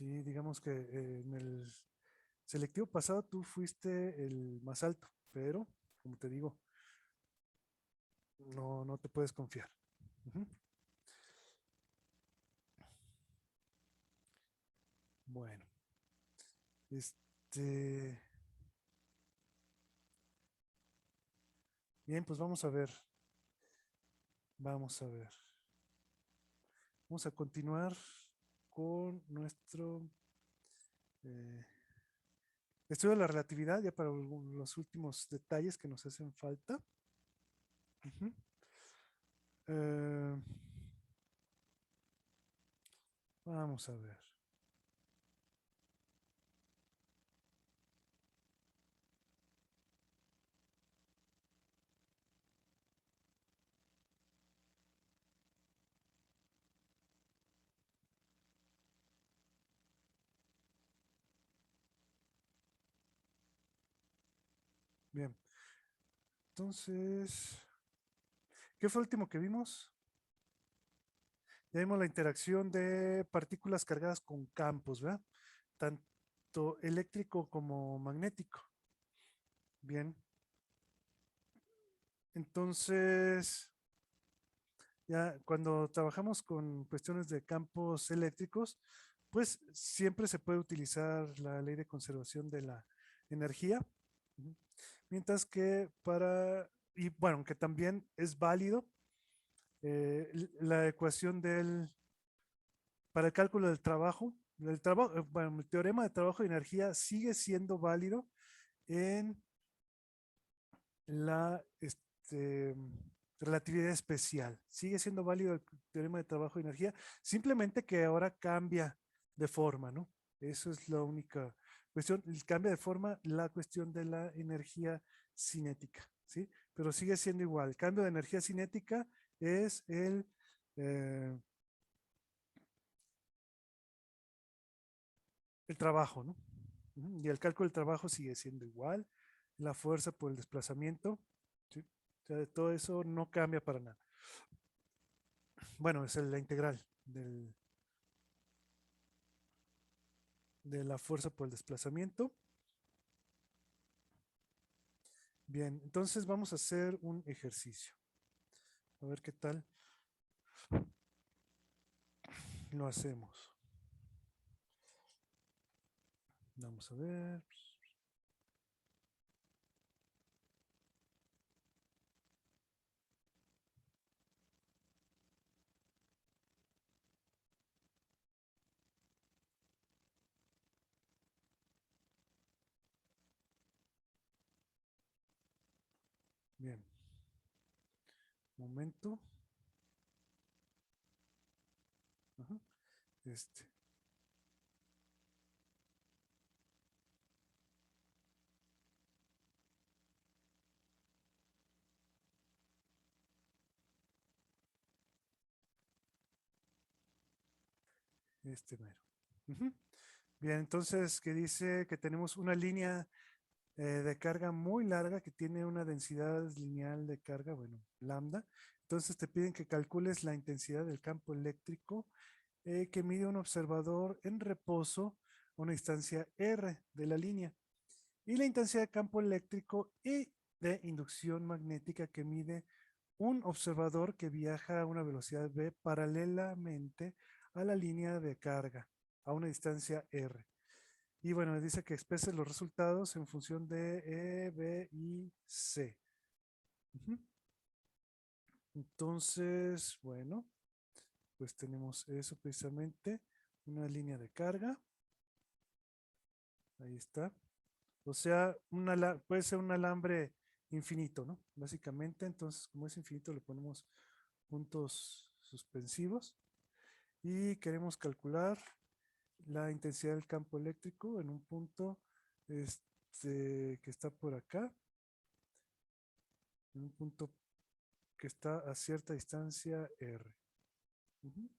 Sí, digamos que en el selectivo pasado tú fuiste el más alto, pero como te digo, no te puedes confiar. Ujú. Bueno, este, bien, pues vamos a ver, vamos a ver. Vamos a continuar con nuestro eh, estudio de la relatividad, ya para los últimos detalles que nos hacen falta. Ujú. Eh, Vamos a ver. Bien, entonces, ¿qué fue el último que vimos? Ya vimos la interacción de partículas cargadas con campos, ¿verdad? Tanto eléctrico como magnético. Bien, entonces, ya cuando trabajamos con cuestiones de campos eléctricos, pues siempre se puede utilizar la ley de conservación de la energía. Ujú. Mientras que y bueno, que también es válido la ecuación para el cálculo del trabajo, bueno, el teorema de trabajo y energía sigue siendo válido en la relatividad especial. Sigue siendo válido el teorema de trabajo y energía, simplemente que ahora cambia de forma, ¿no? Eso es la única cuestión. Cambia de forma la cuestión de la energía cinética, ¿sí? Pero sigue siendo igual. El cambio de energía cinética es eh, el trabajo, ¿no? Y el cálculo del trabajo sigue siendo igual. La fuerza por el desplazamiento, ¿sí? O sea, todo eso no cambia para nada. Bueno, es la integral de la fuerza por el desplazamiento. Bien, entonces vamos a hacer un ejercicio. A ver qué tal lo hacemos. Vamos a ver. Bien, momento. Ajá. Este, este mero. Ujú. Bien, entonces que dice que tenemos una línea de carga muy larga que tiene una densidad lineal de carga, bueno, lambda. Entonces te piden que calcules la intensidad del campo eléctrico que mide un observador en reposo a una distancia R de la línea y la intensidad de campo eléctrico y de inducción magnética que mide un observador que viaja a una velocidad v paralelamente a la línea de carga a una distancia R. Y bueno, dice que exprese los resultados en función de E, B y C. Ujú. Entonces, bueno, pues tenemos eso precisamente, una línea de carga. Ahí está. O sea, puede ser un alambre infinito, ¿no? Básicamente, entonces, como es infinito, le ponemos puntos suspensivos y queremos calcular la intensidad del campo eléctrico en un punto que está por acá, en un punto que está a cierta distancia R. Ujú.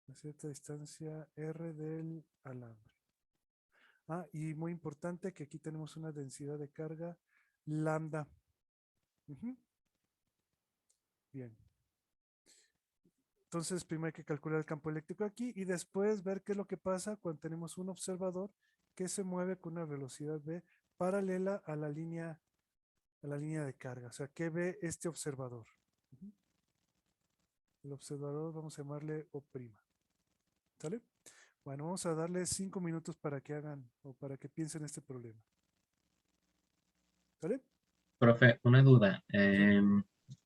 A cierta distancia R del alambre. Ah, y muy importante que aquí tenemos una densidad de carga lambda. Ujú. Bien. Entonces, primero hay que calcular el campo eléctrico aquí y después ver qué es lo que pasa cuando tenemos un observador que se mueve con una velocidad v paralela a la línea de carga. O sea, ¿qué ve este observador? Ujú. El observador vamos a llamarle O'. ¿Sale? Bueno, vamos a darle 5 minutos para que hagan o para que piensen este problema. ¿Sale? Profe, una duda. Sí.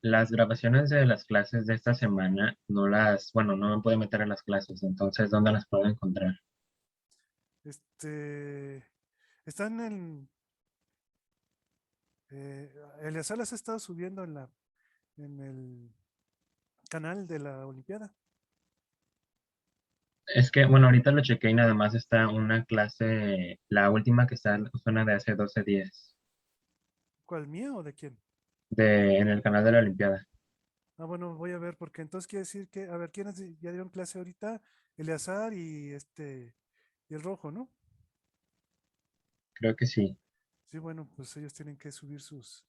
Las grabaciones de las clases de esta semana bueno, no me puedo meter en las clases, entonces, ¿dónde las puedo encontrar? Este, están en, Eleazar las ha estado subiendo en el canal de la Olimpiada. Es que, bueno, ahorita lo chequé y nada más está una clase, la última que está, suena de hace 12 días, ¿Cuál, mía o de quién? en el canal de la Olimpiada. Ah, bueno, voy a ver, porque entonces quiere decir que, a ver, ¿quiénes ya dieron clase ahorita? Eleazar y el rojo, ¿no? Creo que sí. Sí, bueno, pues ellos tienen que subir sus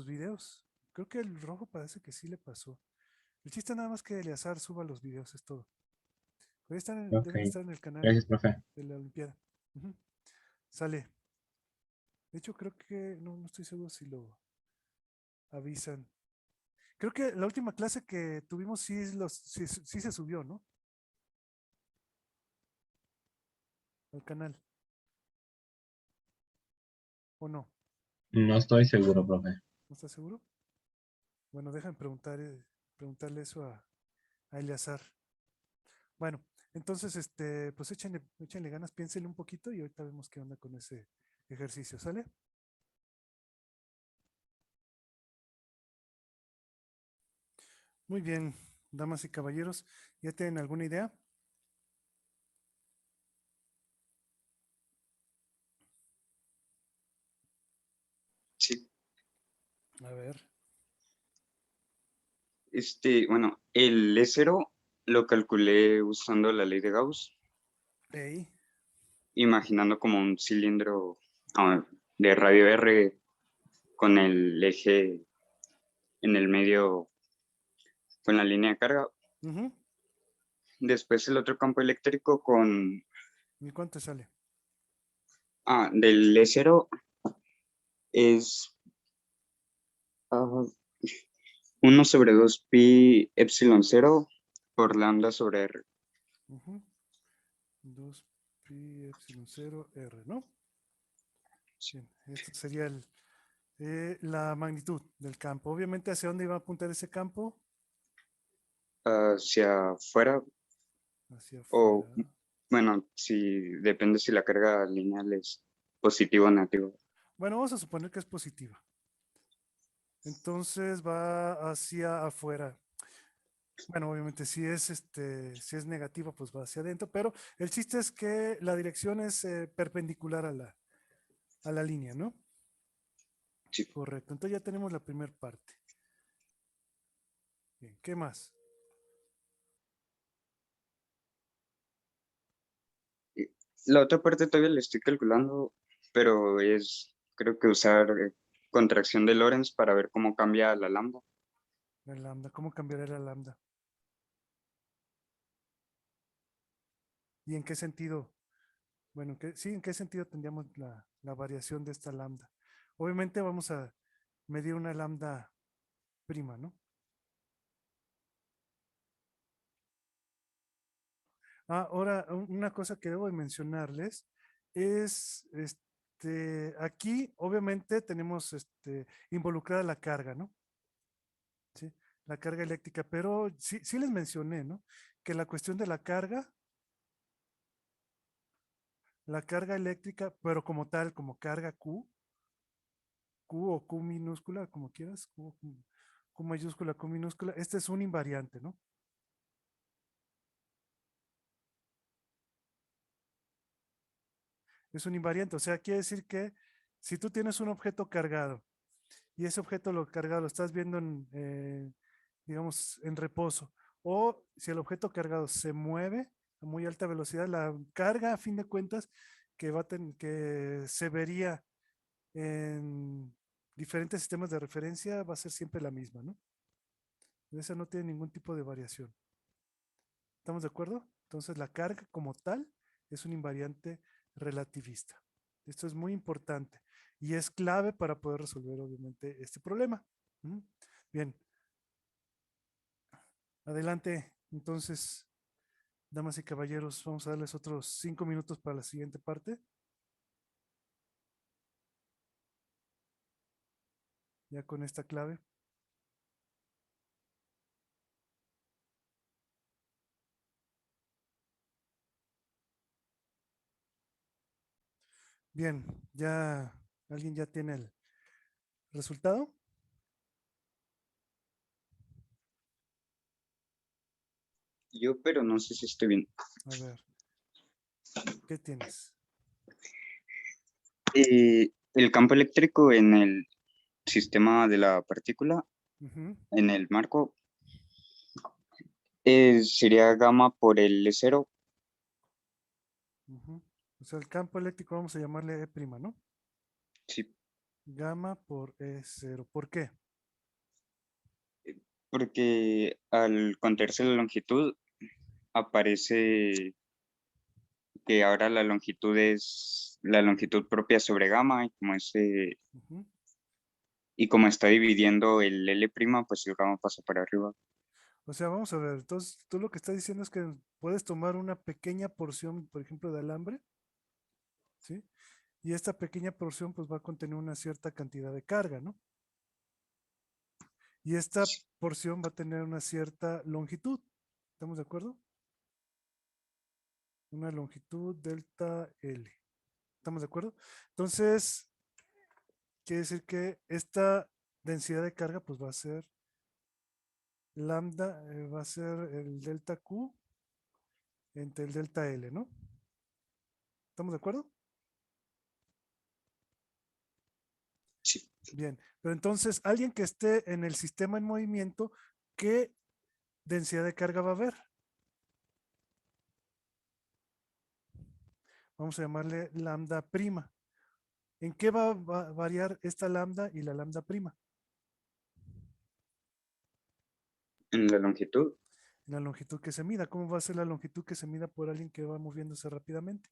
videos. Creo que el rojo parece que sí le pasó. El chiste nada más que Eleazar suba los videos, es todo. Pero ahí Ok. deben estar en el canal Gracias, profe. de la Olimpiada. Ujú. Sale. De hecho, creo que, no estoy seguro si lo avisan. Creo que la última clase que tuvimos sí se subió, ¿no? Al canal, ¿o no? No estoy seguro, profe. ¿No estás seguro? Bueno, déjame preguntarle eso a Eleazar. Bueno, entonces, pues échenle ganas, piénsenle un poquito y ahorita vemos qué onda con ese ejercicio, ¿sale? Muy bien, damas y caballeros, ¿ya tienen alguna idea? Sí, A ver. bueno, el E0 lo calculé usando la ley de Gauss, Ey. imaginando como un cilindro de radio R con el eje en el medio con la línea de carga. Ujú. Después el otro campo eléctrico ¿Y cuánto sale? del E0 es 1/2 pi epsilon 0 por lambda sobre R. Ujú. 2 pi epsilon 0 r, ¿no? Bien, esto sería la magnitud del campo. Obviamente, ¿hacia dónde iba a apuntar ese campo? Hacia afuera Hacia o, afuera. bueno, si depende si la carga lineal es positivo o negativo. Bueno, vamos a suponer que es positiva. Entonces va hacia afuera. Bueno, obviamente si es negativo, pues va hacia adentro, pero el chiste es que la dirección es perpendicular a la línea, ¿no? Sí. Correcto. Entonces ya tenemos la primera parte. Bien, ¿qué más? Y la otra parte todavía la estoy calculando, pero creo que usar contracción de Lorentz para ver cómo cambia la lambda. La lambda, ¿cómo cambiará la lambda? ¿Y en qué sentido? Bueno, sí, ¿en qué sentido tendríamos la variación de esta lambda? Obviamente vamos a medir una lambda prima, ¿no? Ahora, una cosa que debo de mencionarles es, aquí obviamente tenemos involucrada la carga, ¿no? Sí, la carga eléctrica, pero sí les mencioné, ¿no? Que la cuestión de la carga eléctrica, pero como tal, como carga Q o Q minúscula, como quieras, Q mayúscula, Q minúscula, este es un invariante, ¿no? Es un invariante, o sea, quiere decir que si tú tienes un objeto cargado y ese objeto lo cargado lo estás viendo digamos, en reposo, o si el objeto cargado se mueve a muy alta velocidad, la carga, a fin de cuentas, que se vería en diferentes sistemas de referencia va a ser siempre la misma, ¿no? Esa no tiene ningún tipo de variación. ¿Estamos de acuerdo? Entonces la carga como tal es un invariante relativista. Esto es muy importante y es clave para poder resolver obviamente este problema. Bien, adelante. Entonces, damas y caballeros, vamos a darles otros 5 minutos para la siguiente parte. Ya con esta clave. Bien, ya alguien ya tiene el resultado. Yo, pero no sé si estoy bien. A ver, ¿qué tienes? El campo eléctrico en el sistema de la partícula, Ujú, en el marco, sería gamma por el cero. ujú. O sea, el campo eléctrico vamos a llamarle E', ¿no? Sí, Gamma por E0. ¿Por qué? porque al contraerse la longitud aparece que ahora la longitud es la longitud propia sobre gamma Ujú. y como está dividiendo el L', pues el gamma pasa para arriba. O sea, vamos a ver. Entonces, tú lo que estás diciendo es que puedes tomar una pequeña porción, por ejemplo, de alambre, ¿sí? Y esta pequeña porción pues va a contener una cierta cantidad de carga, ¿no? Y esta porción va a tener una cierta longitud. ¿Estamos de acuerdo? Una longitud delta L. ¿Estamos de acuerdo? Entonces, quiere decir que esta densidad de carga pues va a ser lambda, va a ser el delta Q entre el delta L, ¿no? ¿Estamos de acuerdo? Sí, Bien, pero entonces alguien que esté en el sistema en movimiento, ¿qué densidad de carga va a haber? Vamos a llamarle lambda prima. ¿En qué va a variar esta lambda y la lambda prima? en la longitud. En la longitud que se mida. ¿Cómo va a ser la longitud que se mida por alguien que va moviéndose rápidamente?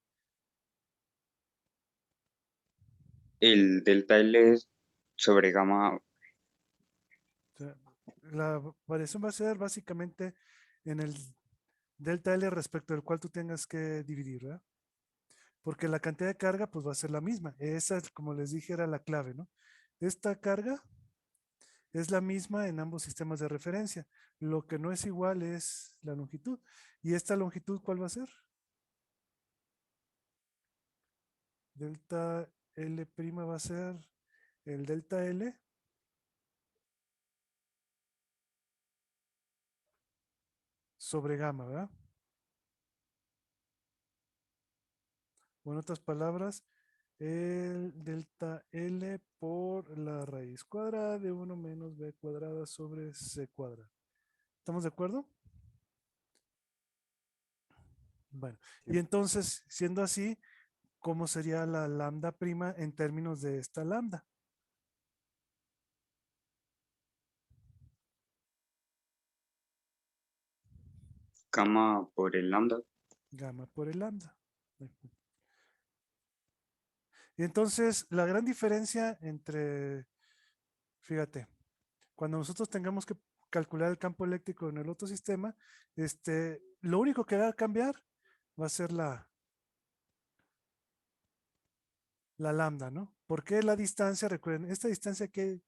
El delta L es sobre gamma. O sea, la variación va a ser básicamente en el delta L respecto del cual tú tengas que dividir, ¿verdad? Porque la cantidad de carga pues va a ser la misma. Esa, como les dije, era la clave, ¿no? Esta carga es la misma en ambos sistemas de referencia. Lo que no es igual es la longitud. ¿Y esta longitud cuál va a ser? Delta L' va a ser el delta L sobre gamma, ¿verdad? O en otras palabras, el delta L por la raíz cuadrada de 1 menos b cuadrada sobre c cuadrada. ¿Estamos de acuerdo? Bueno, y entonces, siendo así, ¿cómo sería la lambda prima en términos de esta lambda? Gamma por el lambda. Gamma por el lambda. Y entonces, la gran diferencia entre, fíjate, cuando nosotros tengamos que calcular el campo eléctrico en el otro sistema, lo único que va a cambiar va a ser la lambda, ¿no? ¿Por qué la distancia? Recuerden, esta distancia que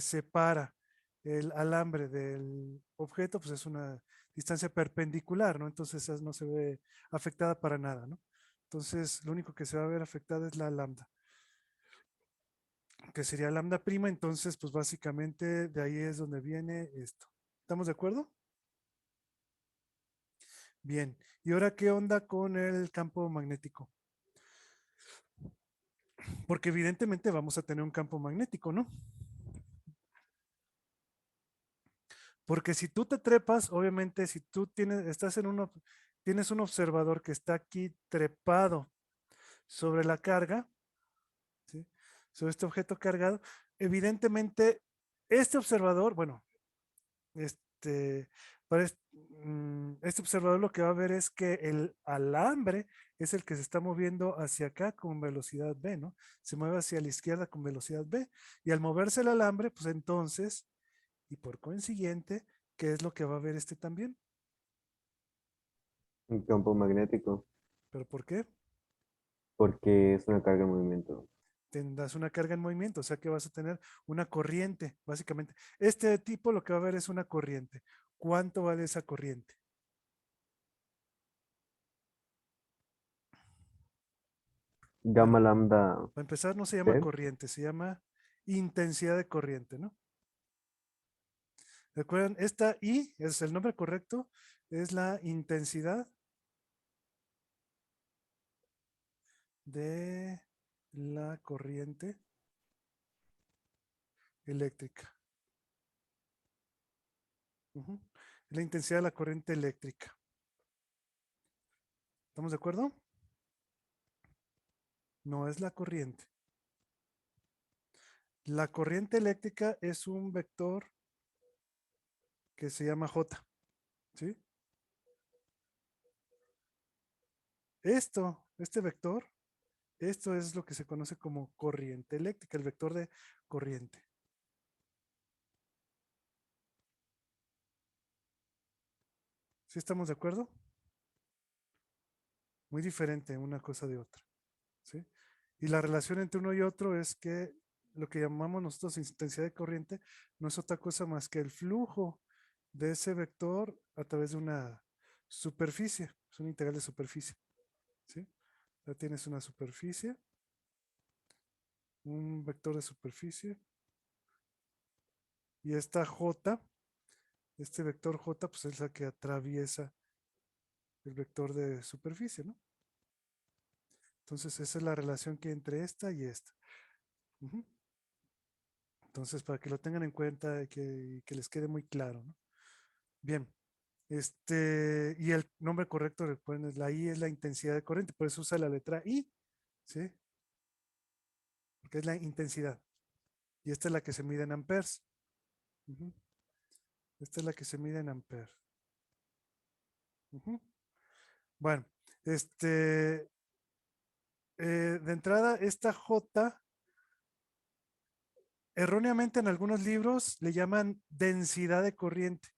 separa el alambre del objeto, pues es una distancia perpendicular, ¿no? Entonces esa no se ve afectada para nada, ¿no? Entonces lo único que se va a ver afectada es la lambda, que sería lambda prima, entonces pues básicamente de ahí es donde viene esto. ¿Estamos de acuerdo? Bien. ¿Y ahora qué onda con el campo magnético? Porque evidentemente vamos a tener un campo magnético, ¿no? Porque si tú te trepas, obviamente, si tú tienes un observador que está aquí trepado sobre la carga, ¿sí? Sobre este objeto cargado, evidentemente, este observador, bueno, este, para este observador lo que va a ver es que el alambre es el que se está moviendo hacia acá con velocidad v, ¿no? Se mueve hacia la izquierda con velocidad v. Y al moverse el alambre, pues entonces, y por consiguiente, ¿qué es lo que va a ver este también? Un campo magnético, ¿Pero por qué? porque es una carga en movimiento. Tendrás una carga en movimiento, o sea que vas a tener una corriente, básicamente. Este tipo lo que va a ver es una corriente. ¿Cuánto vale esa corriente? Gamma lambda Para empezar, no se llama T. corriente, se llama intensidad de corriente, ¿no? ¿Recuerdan? Esta I es el nombre correcto, es la intensidad de la corriente eléctrica. Ujú. La intensidad de la corriente eléctrica. ¿Estamos de acuerdo? No es la corriente. La corriente eléctrica es un vector que se llama J, ¿sí? Este vector, esto es lo que se conoce como corriente eléctrica, el vector de corriente. ¿Sí estamos de acuerdo? Muy diferente una cosa de otra, ¿sí? Y la relación entre uno y otro es que lo que llamamos nosotros intensidad de corriente no es otra cosa más que el flujo de ese vector a través de una superficie, es una integral de superficie, ¿sí? Ya tienes una superficie, un vector de superficie, y esta J, este vector J, pues es la que atraviesa el vector de superficie, ¿no? Entonces esa es la relación que hay entre esta y esta. Ujú. Entonces, para que lo tengan en cuenta y que les quede muy claro, ¿no? Bien, y el nombre correcto, recuerden, la I es la intensidad de corriente, por eso usa la letra I, ¿sí? Porque es la intensidad. Y esta es la que se mide en amperes. Ujú. Esta es la que se mide en amperes. Ujú. Bueno, de entrada, esta J, erróneamente en algunos libros le llaman densidad de corriente.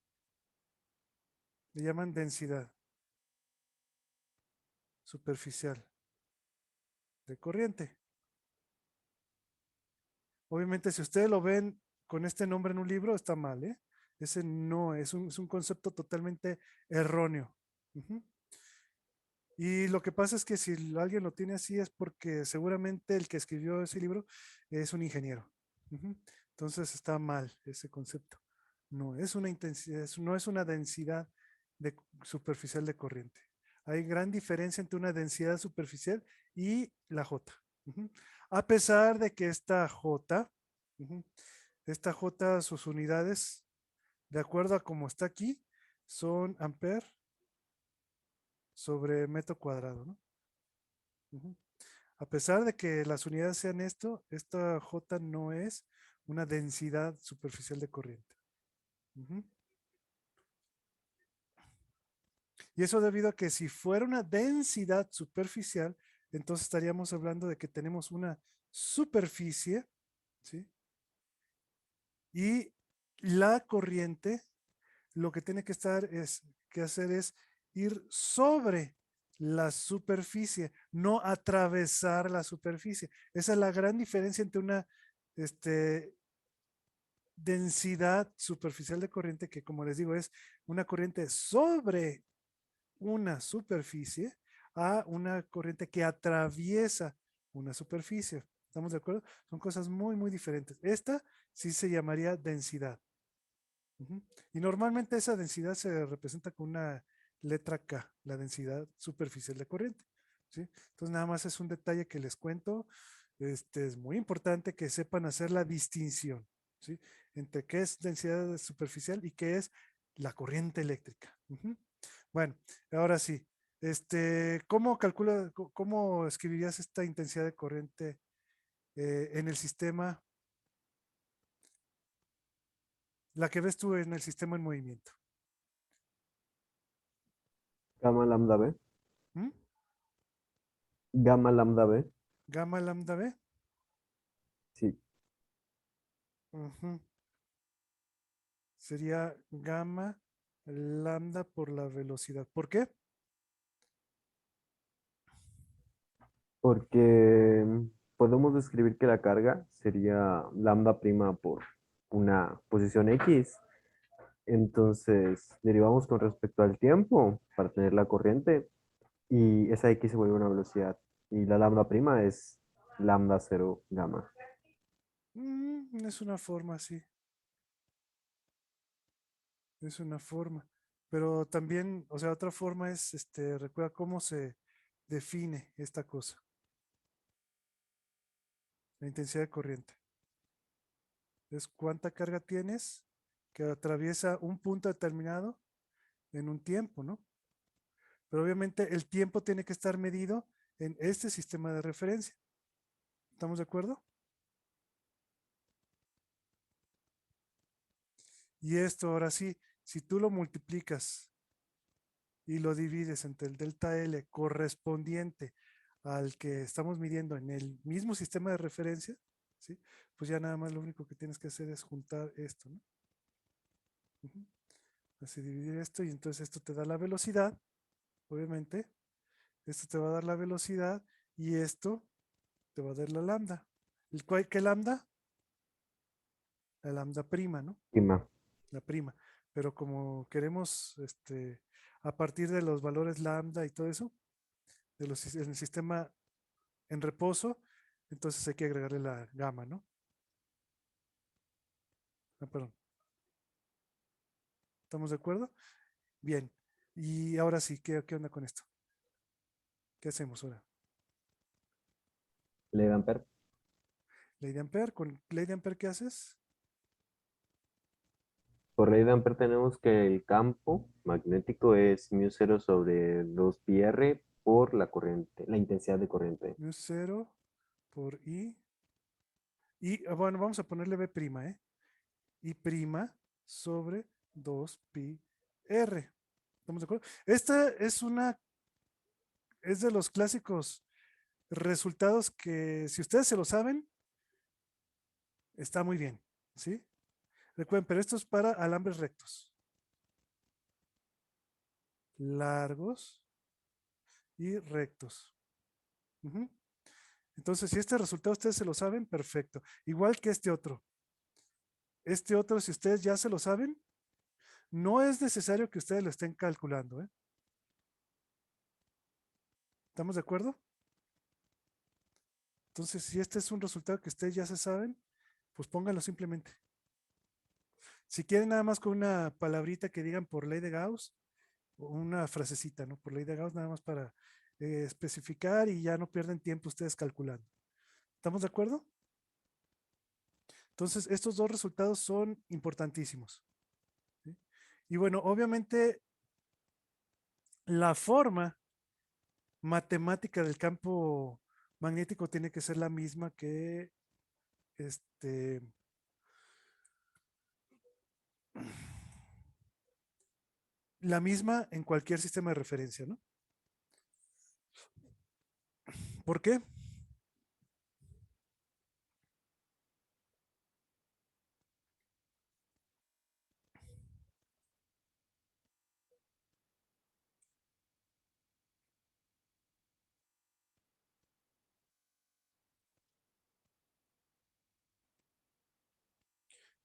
Le llaman densidad superficial de corriente. Obviamente, si ustedes lo ven con este nombre en un libro, está mal, ¿eh? Ese no, es un concepto totalmente erróneo. Ujú. Y lo que pasa es que si alguien lo tiene así es porque seguramente el que escribió ese libro es un ingeniero. Ujú. Entonces está mal ese concepto. No es una intensidad, no es una densidad superficial de corriente. Hay gran diferencia entre una densidad superficial y la J. Ujú. A pesar de que ujú, esta J, sus unidades, de acuerdo a cómo está aquí, son amper sobre metro cuadrado, ¿no? Ujú. A pesar de que las unidades sean esto, esta J no es una densidad superficial de corriente. Ujú. Y eso debido a que si fuera una densidad superficial, entonces estaríamos hablando de que tenemos una superficie, ¿sí? Y la corriente lo que tiene que hacer es ir sobre la superficie, no atravesar la superficie. Esa es la gran diferencia entre una este, densidad superficial de corriente, que como les digo es una corriente sobre una superficie, a una corriente que atraviesa una superficie. ¿Estamos de acuerdo? Son cosas muy, muy diferentes. Esta sí se llamaría densidad. Ujú. Y normalmente esa densidad se representa con una letra K, la densidad superficial de corriente, ¿sí? Entonces nada más es un detalle que les cuento. Es muy importante que sepan hacer la distinción, ¿sí? Entre qué es densidad superficial y qué es la corriente eléctrica. Ujú. Bueno, ahora sí. ¿Cómo escribirías esta intensidad de corriente en el sistema, la que ves tú en el sistema en movimiento? Gamma lambda B. ¿Mm? Gamma lambda B. Gamma lambda B. Sí. Ujú. Sería gamma lambda por la velocidad. ¿Por qué? Porque podemos describir que la carga sería lambda prima por una posición X. Entonces, derivamos con respecto al tiempo para tener la corriente y esa X se vuelve una velocidad. Y la lambda prima es lambda cero gamma. Es una forma, sí. Es una forma. Pero también, o sea, otra forma es, recuerda cómo se define esta cosa, la intensidad de corriente. Es cuánta carga tienes que atraviesa un punto determinado en un tiempo, ¿no? Pero obviamente el tiempo tiene que estar medido en este sistema de referencia. ¿Estamos de acuerdo? Y esto ahora sí, si tú lo multiplicas y lo divides entre el delta L correspondiente al que estamos midiendo en el mismo sistema de referencia, ¿sí? Pues ya nada más lo único que tienes que hacer es juntar esto, ¿no? Ujú. Así dividir esto y entonces esto te da la velocidad, obviamente. Esto te va a dar la velocidad y esto te va a dar la lambda. ¿Qué lambda? La lambda prima, ¿no? Prima. La prima. Pero como queremos, a partir de los valores lambda y todo eso, en el sistema en reposo, entonces hay que agregarle la gamma, ¿no? Ah, perdón. ¿Estamos de acuerdo? Bien. Y ahora sí, ¿qué onda con esto? ¿Qué hacemos ahora? Ley de Ampere. Ley de Ampere. ¿Con ley de Ampere qué haces? Por ley de Ampere tenemos que el campo magnético es mu cero sobre 2 pi r por la corriente, la intensidad de corriente. Mu 0 por I. Y bueno, vamos a ponerle B prima, ¿eh? I prima sobre 2 pi R. ¿Estamos de acuerdo? Esta es de los clásicos resultados que si ustedes se lo saben, está muy bien, ¿sí? Recuerden, pero esto es para alambres rectos, largos y rectos. Ujú. Entonces, si este resultado ustedes se lo saben, perfecto. Igual que este otro. Este otro, si ustedes ya se lo saben, no es necesario que ustedes lo estén calculando, ¿eh? ¿Estamos de acuerdo? Entonces, si este es un resultado que ustedes ya se saben, pues pónganlo simplemente. Si quieren nada más con una palabrita que digan por ley de Gauss, o una frasecita, ¿no? Por ley de Gauss, nada más para especificar y ya no pierden tiempo ustedes calculando. ¿Estamos de acuerdo? Entonces, estos dos resultados son importantísimos. ¿Sí? Y bueno, obviamente, la forma matemática del campo magnético tiene que ser la misma que este, la misma en cualquier sistema de referencia, ¿no? ¿Por qué?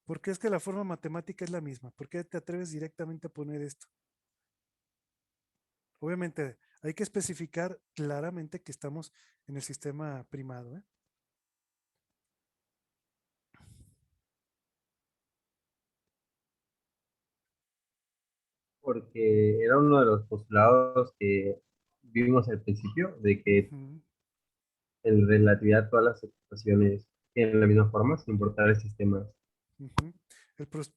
Porque es que la forma matemática es la misma. ¿Por qué te atreves directamente a poner esto? Obviamente, hay que especificar claramente que estamos en el sistema primado, ¿eh? Porque era uno de los postulados que vimos al principio, de que Ujú, en relatividad todas las ecuaciones tienen la misma forma, sin importar el sistema. ujú.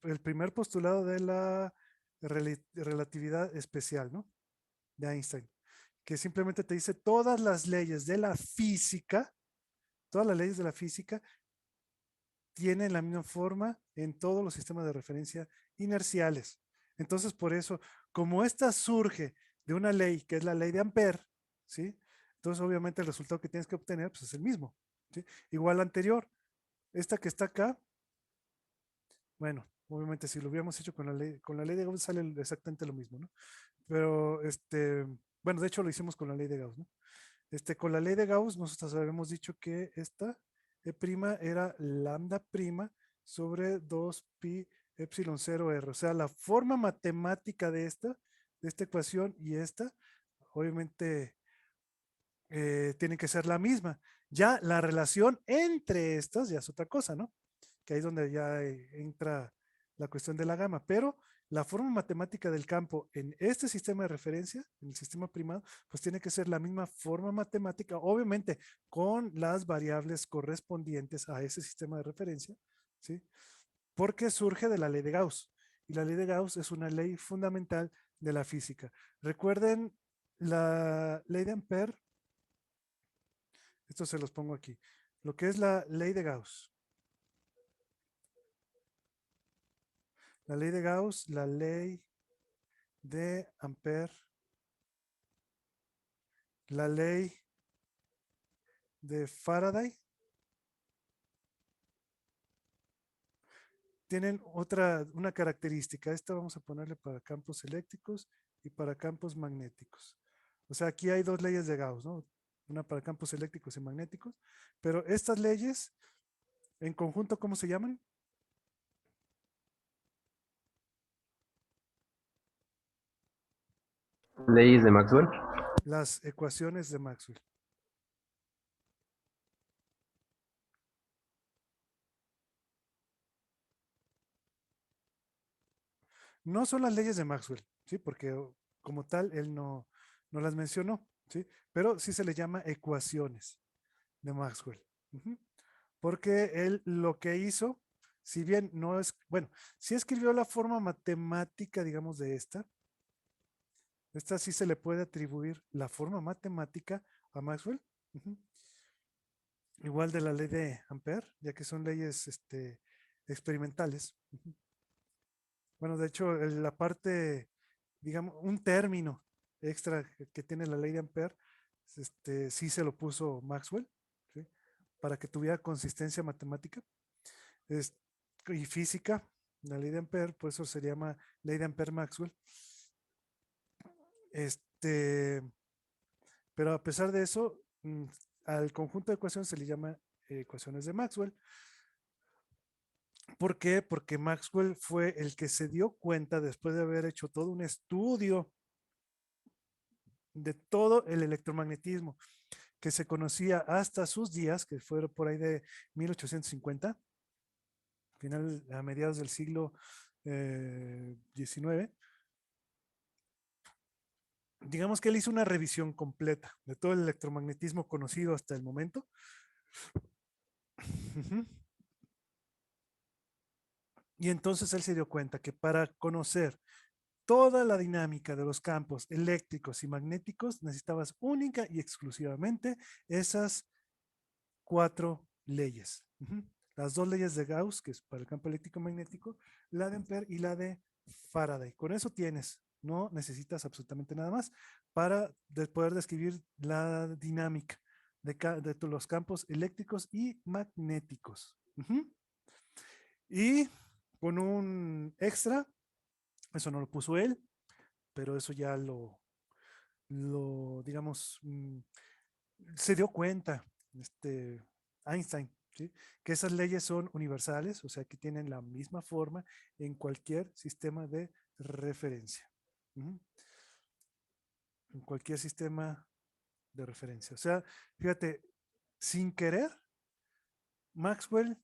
El primer postulado de la relatividad especial, ¿no? De Einstein, que simplemente te dice todas las leyes de la física, todas las leyes de la física tienen la misma forma en todos los sistemas de referencia inerciales. Entonces, por eso, como esta surge de una ley que es la ley de Ampère, ¿sí? Entonces, obviamente, el resultado que tienes que obtener pues, es el mismo, ¿sí? Igual anterior, esta que está acá, bueno, obviamente si lo hubiéramos hecho con la ley de Gauss sale exactamente lo mismo, ¿no? Pero, bueno, de hecho lo hicimos con la ley de Gauss, ¿no? Con la ley de Gauss nosotros habíamos dicho que esta E' era lambda prima sobre 2 pi epsilon 0 r. O sea, la forma matemática de esta ecuación y esta, obviamente tienen que ser la misma. Ya la relación entre estas ya es otra cosa, ¿no? Que ahí es donde ya entra la cuestión de la gama, pero la forma matemática del campo en este sistema de referencia, en el sistema primado, pues tiene que ser la misma forma matemática, obviamente con las variables correspondientes a ese sistema de referencia, ¿sí? Porque surge de la ley de Gauss. Y la ley de Gauss es una ley fundamental de la física. Recuerden la ley de Ampère, esto se los pongo aquí, lo que es la ley de Gauss. La ley de Gauss, la ley de Ampère, la ley de Faraday, tienen una característica. Esta vamos a ponerle para campos eléctricos y para campos magnéticos. O sea, aquí hay dos leyes de Gauss, ¿no? Una para campos eléctricos y magnéticos, pero estas leyes en conjunto, ¿cómo se llaman? Leyes de Maxwell. Las ecuaciones de Maxwell. No son las leyes de Maxwell, ¿sí? Porque como tal, él no las mencionó, ¿sí? Pero sí se le llama ecuaciones de Maxwell. Ujú. Porque él lo que hizo, si bien no es, bueno, sí escribió la forma matemática, digamos, de esta sí se le puede atribuir la forma matemática a Maxwell. Ujú. Igual de la ley de Ampère, ya que son leyes experimentales. Ujú. Bueno, de hecho, la parte, digamos, un término extra que tiene la ley de Ampère, sí se lo puso Maxwell, ¿sí? Para que tuviera consistencia matemática. Es- y física, la ley de Ampère, por eso se llama ley de Ampère-Maxwell. Este, pero a pesar de eso, al conjunto de ecuaciones se le llama ecuaciones de Maxwell. ¿Por qué? Porque Maxwell fue el que se dio cuenta después de haber hecho todo un estudio de todo el electromagnetismo que se conocía hasta sus días, que fueron por ahí de 1850, final a mediados del siglo XIX. Digamos que él hizo una revisión completa de todo el electromagnetismo conocido hasta el momento. Y entonces él se dio cuenta que para conocer toda la dinámica de los campos eléctricos y magnéticos necesitabas única y exclusivamente esas cuatro leyes. Las dos leyes de Gauss, que es para el campo eléctrico magnético, la de Ampère y la de Faraday. Con eso tienes, no necesitas absolutamente nada más para poder describir la dinámica de los campos eléctricos y magnéticos. Y con un extra, eso no lo puso él, pero eso ya digamos, se dio cuenta, Einstein, ¿sí? Que esas leyes son universales, o sea, que tienen la misma forma en cualquier sistema de referencia. En cualquier sistema de referencia. O sea, fíjate, sin querer, Maxwell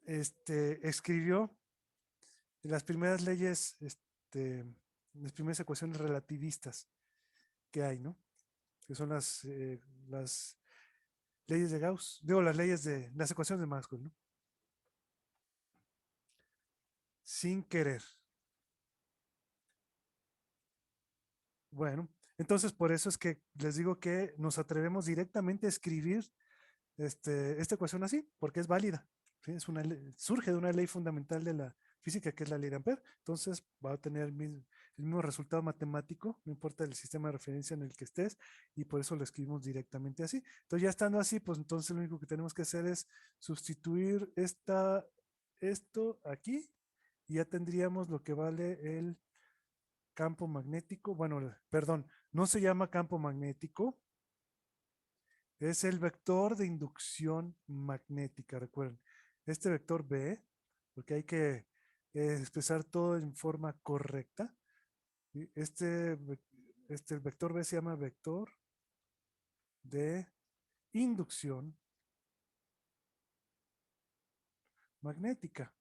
escribió las primeras leyes, las primeras ecuaciones relativistas que hay, ¿no? Que son las leyes de Gauss, digo, las ecuaciones de Maxwell, ¿no? Sin querer. Bueno, entonces por eso es que les digo que nos atrevemos directamente a escribir esta ecuación así, porque es válida. ¿Sí? Surge de una ley fundamental de la física, que es la ley de Ampère. Entonces va a tener el mismo resultado matemático, no importa el sistema de referencia en el que estés, y por eso lo escribimos directamente así. Entonces ya estando así, pues entonces lo único que tenemos que hacer es sustituir esto aquí, y ya tendríamos lo que vale el campo magnético. Bueno, perdón, no se llama campo magnético, es el vector de inducción magnética, recuerden. Este vector B, porque hay que expresar todo en forma correcta. ¿Sí? El vector B se llama vector de inducción magnética.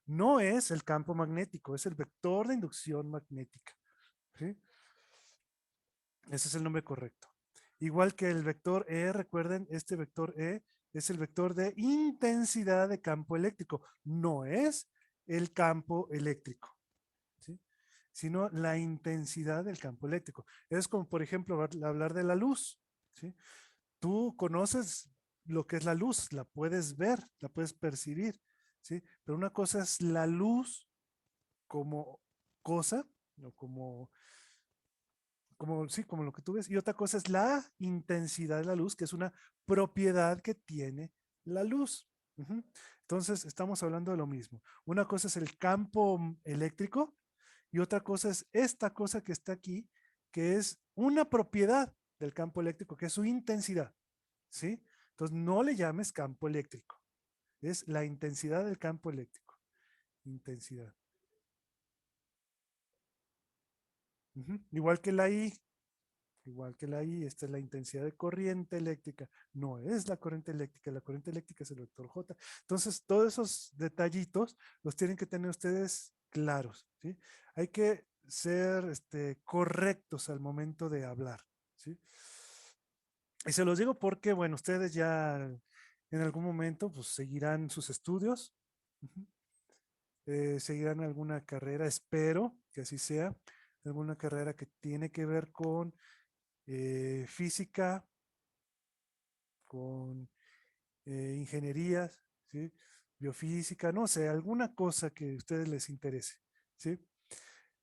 No es el campo magnético, es el vector de inducción magnética. ¿Sí? Ese es el nombre correcto. Igual que el vector E, recuerden, este vector E es el vector de intensidad de campo eléctrico. No es el campo eléctrico, ¿sí? Sino la intensidad del campo eléctrico. Es como, por ejemplo, hablar de la luz, ¿sí? Tú conoces lo que es la luz, la puedes ver, la puedes percibir, ¿sí? Pero una cosa es la luz como cosa, o sí, como lo que tú ves, y otra cosa es la intensidad de la luz, que es una propiedad que tiene la luz. Ujú. Entonces, estamos hablando de lo mismo. Una cosa es el campo eléctrico y otra cosa es esta cosa que está aquí, que es una propiedad del campo eléctrico, que es su intensidad, ¿sí? Entonces, no le llames campo eléctrico, es la intensidad del campo eléctrico. Intensidad. Ujú. Igual que la I, esta es la intensidad de corriente eléctrica. No es la corriente eléctrica es el vector J. Entonces, todos esos detallitos los tienen que tener ustedes claros, ¿sí? Hay que ser correctos al momento de hablar, ¿sí? Y se los digo porque, bueno, ustedes ya en algún momento pues seguirán sus estudios, ujú, seguirán alguna carrera, espero que así sea, alguna carrera que tiene que ver con física, con ingenierías, ¿sí? Biofísica, no sé, alguna cosa que a ustedes les interese, ¿sí?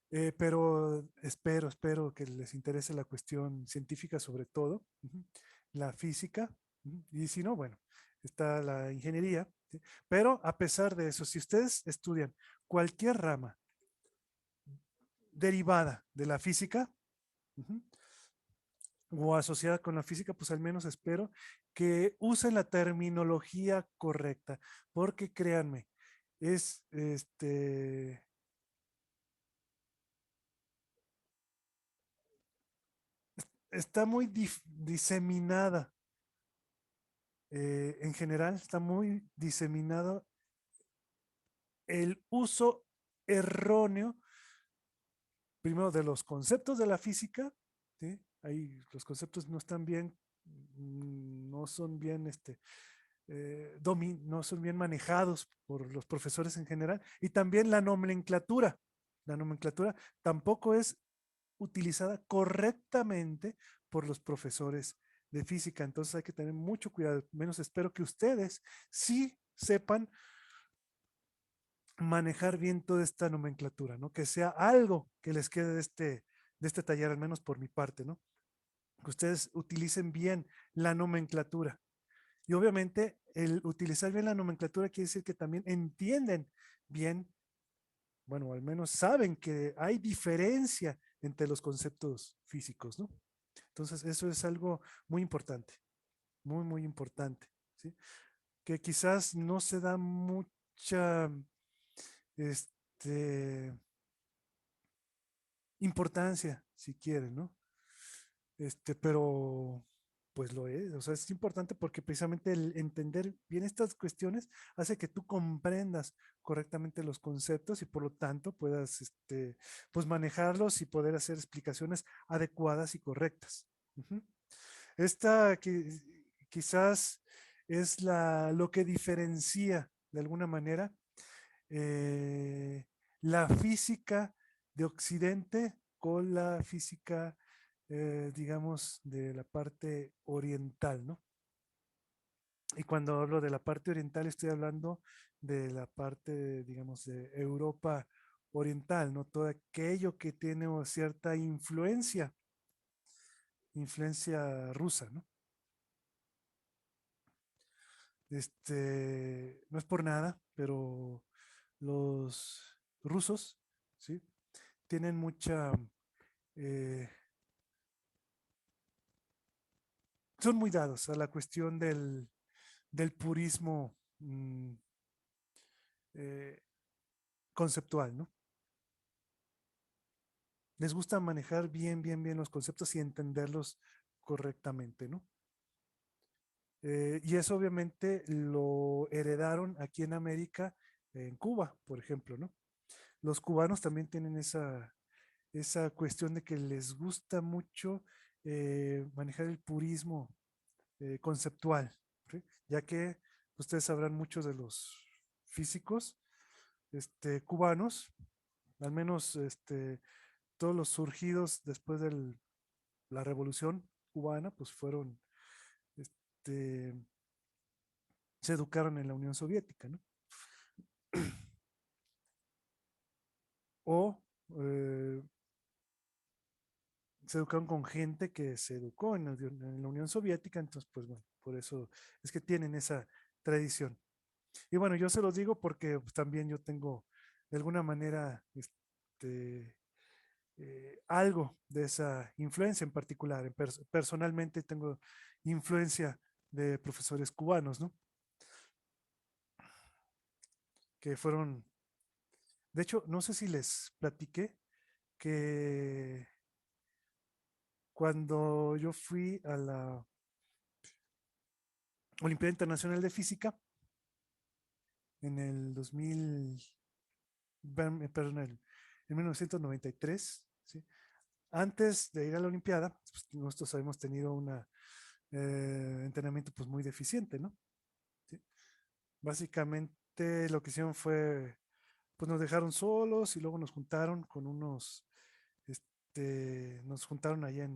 Pero espero que les interese la cuestión científica sobre todo, ujú, la física, ujú, y si no, bueno, está la ingeniería, ¿sí? Pero a pesar de eso, si ustedes estudian cualquier rama derivada de la física, ujú, o asociada con la física, pues al menos espero que usen la terminología correcta, porque créanme, es está muy diseminada, en general, está muy diseminado el uso erróneo, primero de los conceptos de la física, ¿sí? Ahí los conceptos no están bien, no son bien no son bien manejados por los profesores en general, y también la nomenclatura. La nomenclatura tampoco es utilizada correctamente por los profesores de física, entonces hay que tener mucho cuidado, menos espero que ustedes sí sepan manejar bien toda esta nomenclatura, ¿no? Que sea algo que les quede de este taller, al menos por mi parte, ¿no? Que ustedes utilicen bien la nomenclatura. Y obviamente el utilizar bien la nomenclatura quiere decir que también entienden bien, bueno, al menos saben que hay diferencia entre los conceptos físicos, ¿no? Entonces eso es algo muy importante, muy, muy importante, ¿sí? Que quizás no se da mucha, este, importancia, si quieren, ¿no? Pero pues lo es, o sea, es importante porque precisamente el entender bien estas cuestiones hace que tú comprendas correctamente los conceptos y por lo tanto puedas, pues manejarlos y poder hacer explicaciones adecuadas y correctas. Ujú. Esta quizás es lo que diferencia de alguna manera eh, la física de Occidente con la física, digamos, de la parte oriental, ¿no? Y cuando hablo de la parte oriental, estoy hablando de la parte, digamos, de Europa oriental, ¿no? Todo aquello que tiene cierta influencia rusa, ¿no? No es por nada, pero los rusos, ¿sí? Tienen eh, son muy dados a la cuestión del purismo eh, conceptual, ¿no? Les gusta manejar bien los conceptos y entenderlos correctamente, ¿no? Y eso obviamente lo heredaron aquí en América, en Cuba, por ejemplo, ¿no? Los cubanos también tienen esa cuestión de que les gusta mucho manejar el purismo conceptual, ¿sí? Ya que ustedes sabrán muchos de los físicos cubanos, al menos todos los surgidos después de la revolución cubana, pues este, se educaron en la Unión Soviética, ¿no? O eh, se educaron con gente que se educó en la Unión Soviética, entonces, pues bueno, por eso es que tienen esa tradición. Y bueno, yo se los digo porque pues, también yo tengo de alguna manera algo de esa influencia en particular. Personalmente tengo influencia de profesores cubanos, ¿no? Que fueron, de hecho, no sé si les platiqué que cuando yo fui a la Olimpiada Internacional de Física en el 2000, perdón, en 1993, ¿sí? Antes de ir a la Olimpiada, pues, nosotros habíamos tenido un entrenamiento pues muy deficiente, ¿no? ¿Sí? Básicamente lo que hicieron fue, pues nos dejaron solos y luego nos juntaron con nos juntaron allá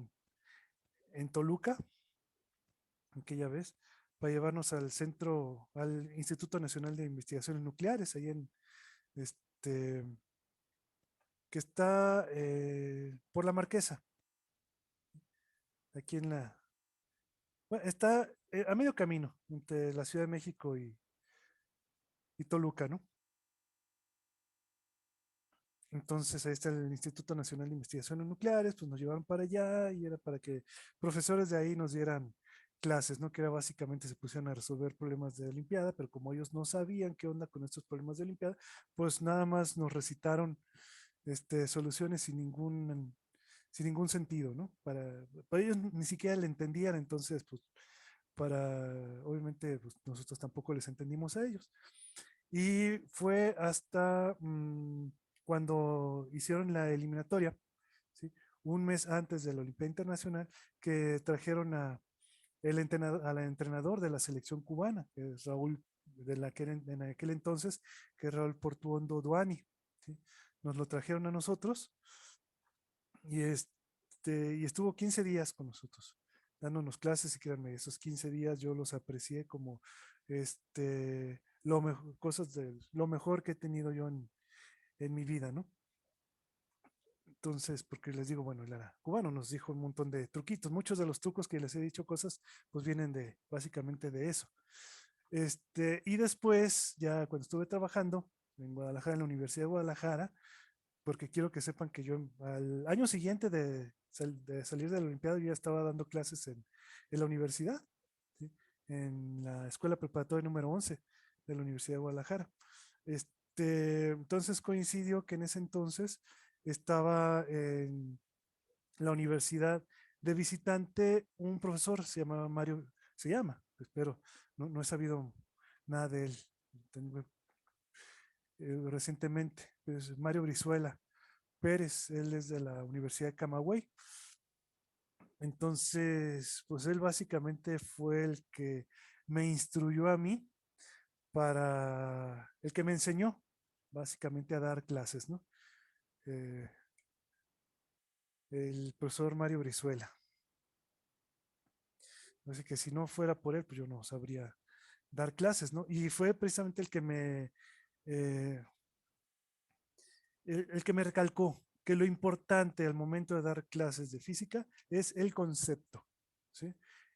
en Toluca, aquella vez, para llevarnos al al Instituto Nacional de Investigaciones Nucleares, ahí este, que está por la Marquesa, aquí bueno, está a medio camino entre la Ciudad de México y Toluca, ¿no? Entonces ahí está el Instituto Nacional de Investigaciones Nucleares, pues nos llevaron para allá y era para que profesores de ahí nos dieran clases, ¿no? Que era básicamente se pusieron a resolver problemas de Olimpiada, pero como ellos no sabían qué onda con estos problemas de Olimpiada, pues nada más nos recitaron soluciones sin ningún sentido, ¿no? Para ellos ni siquiera le entendían, entonces, pues, obviamente, pues nosotros tampoco les entendimos a ellos. Y fue hasta cuando hicieron la eliminatoria, ¿sí? Un mes antes de la Olimpiada Internacional, que trajeron a la entrenador de la selección cubana, que es Raúl, en aquel entonces, que es Raúl Portuondo Duani, ¿sí? Nos lo trajeron a nosotros y, y estuvo 15 días con nosotros, dándonos clases y créanme, esos 15 días yo los aprecié como cosas de lo mejor que he tenido yo en mi vida, ¿no? Entonces, porque les digo, bueno, el cubano nos dijo un montón de truquitos, muchos de los trucos que les he dicho cosas, pues vienen básicamente de eso. Y después, ya cuando estuve trabajando en Guadalajara, en la Universidad de Guadalajara, porque quiero que sepan que yo al año siguiente de salir de la Olimpiada yo ya estaba dando clases en la universidad, ¿sí? En la Escuela Preparatoria número 11 de la Universidad de Guadalajara. Entonces coincidió que en ese entonces estaba en la universidad de visitante un profesor, se llamaba Mario, se llama, espero, no he sabido nada de él. Tengo, recientemente, pues Mario Brizuela Pérez, él es de la Universidad de Camagüey. Entonces, pues él básicamente fue el que me instruyó a mí el que me enseñó básicamente a dar clases, ¿no? Eh, el profesor Mario Brizuela. Así que si no fuera por él, pues yo no sabría dar clases, ¿no? Y fue precisamente el que me, eh, el que me recalcó que lo importante al momento de dar clases de física es el concepto, ¿sí?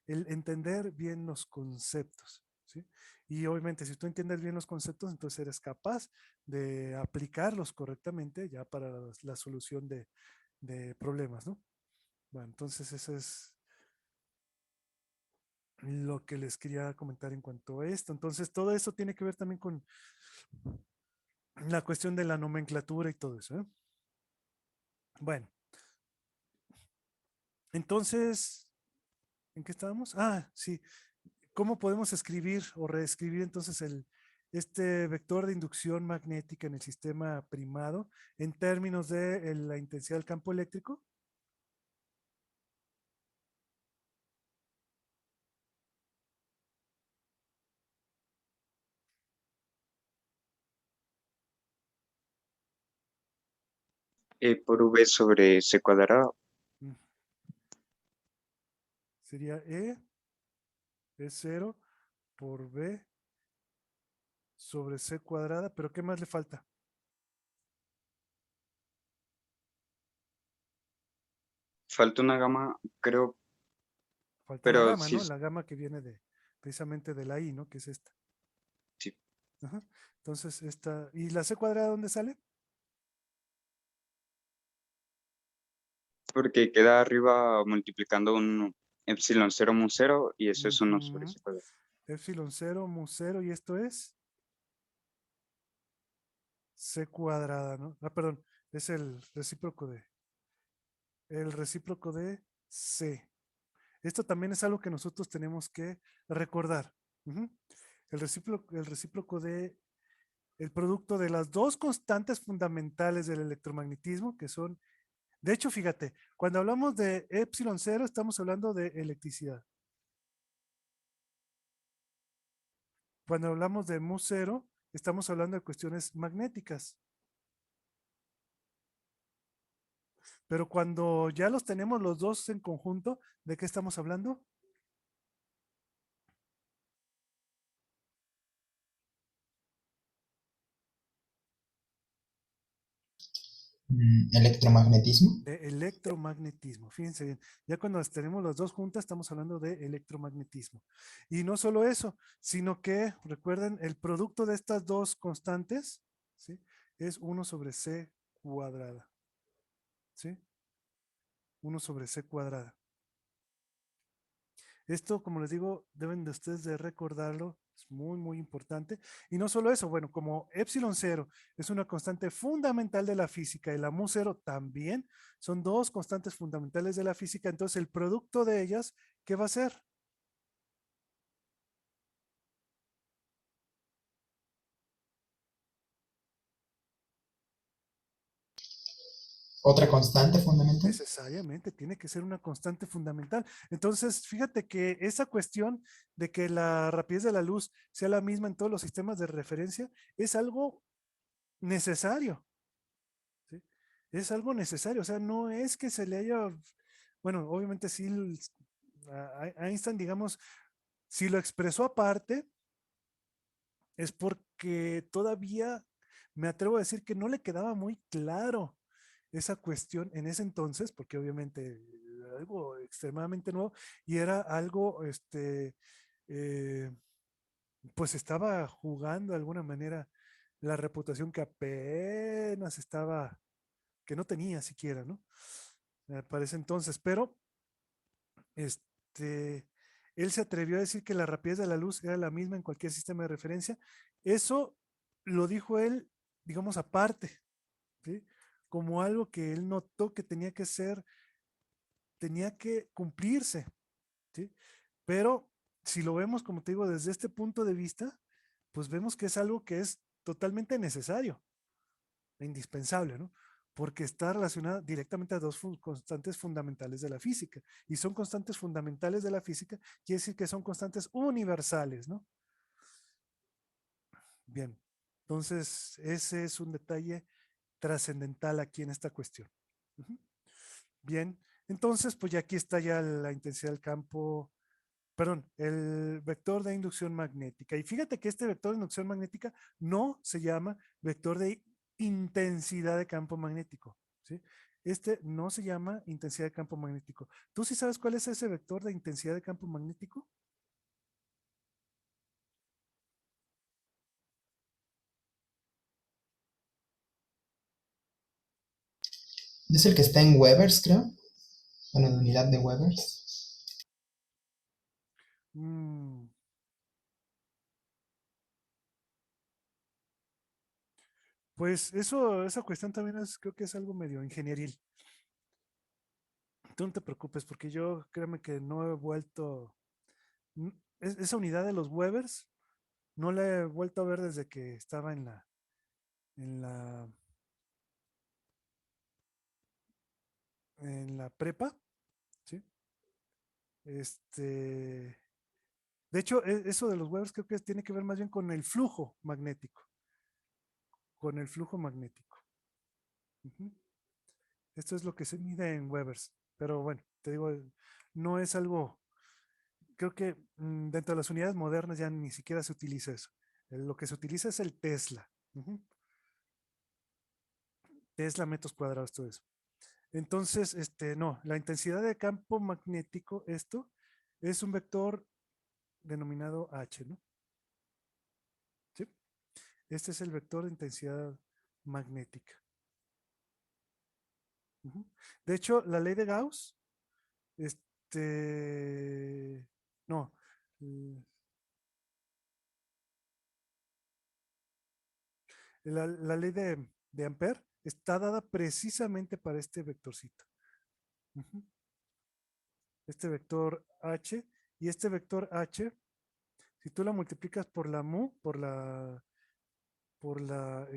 El entender bien los conceptos, ¿sí? Y obviamente si tú entiendes bien los conceptos, entonces eres capaz de aplicarlos correctamente ya para la solución de problemas, ¿no? Bueno, entonces eso es lo que les quería comentar en cuanto a esto. Entonces todo eso tiene que ver también con la cuestión de la nomenclatura y todo eso, ¿eh? Bueno, entonces, ¿en qué estábamos? Ah, sí. ¿Cómo podemos escribir o reescribir entonces este vector de inducción magnética en el sistema primado en términos de la intensidad del campo eléctrico? E por V sobre C cuadrado. Mm, Sería E es 0 por B sobre C cuadrada, pero ¿qué más le falta? Falta una gama, creo, Falta la pero gama, sí, ¿no? La gama que viene precisamente de la I, ¿no? Que es esta. sí, Ajá. Entonces, esta. ¿Y la C cuadrada dónde sale? porque queda arriba multiplicando un epsilon 0 mu 0 y eso es uno sobre Ujú. C cuadrado. Epsilon 0 mu 0 y esto es C cuadrada, ¿no? Ah, perdón, es el recíproco de C. Esto también es algo que nosotros tenemos que recordar. Ujú. El recíproco de el producto de las dos constantes fundamentales del electromagnetismo, que son, de hecho, fíjate, cuando hablamos de epsilon 0, estamos hablando de electricidad. Cuando hablamos de mu 0, estamos hablando de cuestiones magnéticas. Pero cuando ya los tenemos los dos en conjunto, ¿de qué estamos hablando? Electromagnetismo. De electromagnetismo. Fíjense bien, ya cuando las tenemos las dos juntas, estamos hablando de electromagnetismo. Y no solo eso, sino que, recuerden, el producto de estas dos constantes, ¿sí? Es 1 sobre C cuadrada. ¿Sí? 1 sobre C cuadrada. Esto, como les digo, deben de ustedes de recordarlo, es muy, muy importante. Y no solo eso, bueno, como epsilon cero es una constante fundamental de la física y la mu cero también son dos constantes fundamentales de la física, entonces el producto de ellas, ¿qué va a ser? Otra constante fundamental. Necesariamente tiene que ser una constante fundamental. Entonces, fíjate que esa cuestión de que la rapidez de la luz sea la misma en todos los sistemas de referencia es algo necesario. ¿Sí? Es algo necesario, o sea, no es que se le haya, bueno, obviamente sí, Einstein, digamos, si lo expresó aparte, es porque todavía me atrevo a decir que no le quedaba muy claro esa cuestión en ese entonces, porque obviamente era algo extremadamente nuevo y era algo, eh, pues estaba jugando de alguna manera la reputación que apenas estaba, que no tenía siquiera, ¿no? Para ese entonces, pero este, él se atrevió a decir que la rapidez de la luz era la misma en cualquier sistema de referencia. Eso lo dijo él, digamos, aparte, ¿sí? Como algo que él notó que tenía que cumplirse, ¿sí? Pero si lo vemos, como te digo, desde este punto de vista, pues vemos que es algo que es totalmente necesario e indispensable, ¿no? Porque está relacionada directamente a dos constantes fundamentales de la física. Y son constantes fundamentales de la física, quiere decir que son constantes universales, ¿no? Bien, entonces ese es un detalle trascendental aquí en esta cuestión. Bien, entonces pues ya aquí está ya la intensidad del campo perdón, el vector de inducción magnética. Y fíjate que este vector de inducción magnética no se llama vector de intensidad de campo magnético, ¿sí? Este no se llama intensidad de campo magnético. ¿Tú sí sabes cuál es ese vector de intensidad de campo magnético? Es el que está en Webers, creo. Bueno, de unidad de Webers. Mm, pues eso, esa cuestión también es, creo que es algo medio ingenieril. Tú no te preocupes, porque yo créeme que no he vuelto, n- esa unidad de los Webers, no la he vuelto a ver desde que estaba en la, en la prepa, ¿sí? Este, de hecho, eso de los Webers creo que tiene que ver más bien con el flujo magnético, con el flujo magnético. Ujú. Esto es lo que se mide en Webers, pero bueno, te digo, no es algo, creo que dentro de las unidades modernas ya ni siquiera se utiliza eso. Lo que se utiliza es el Tesla. Ujú. Tesla, metros cuadrados, todo eso. Entonces, no, la intensidad de campo magnético, esto es un vector denominado H, ¿no? ¿Sí? Este es el vector de intensidad magnética. Ujú. De hecho, la ley de Gauss, no, la ley de Ampère está dada precisamente para este vectorcito. Ujú. Este vector H, y este vector H, si tú la multiplicas por la mu, por la, por la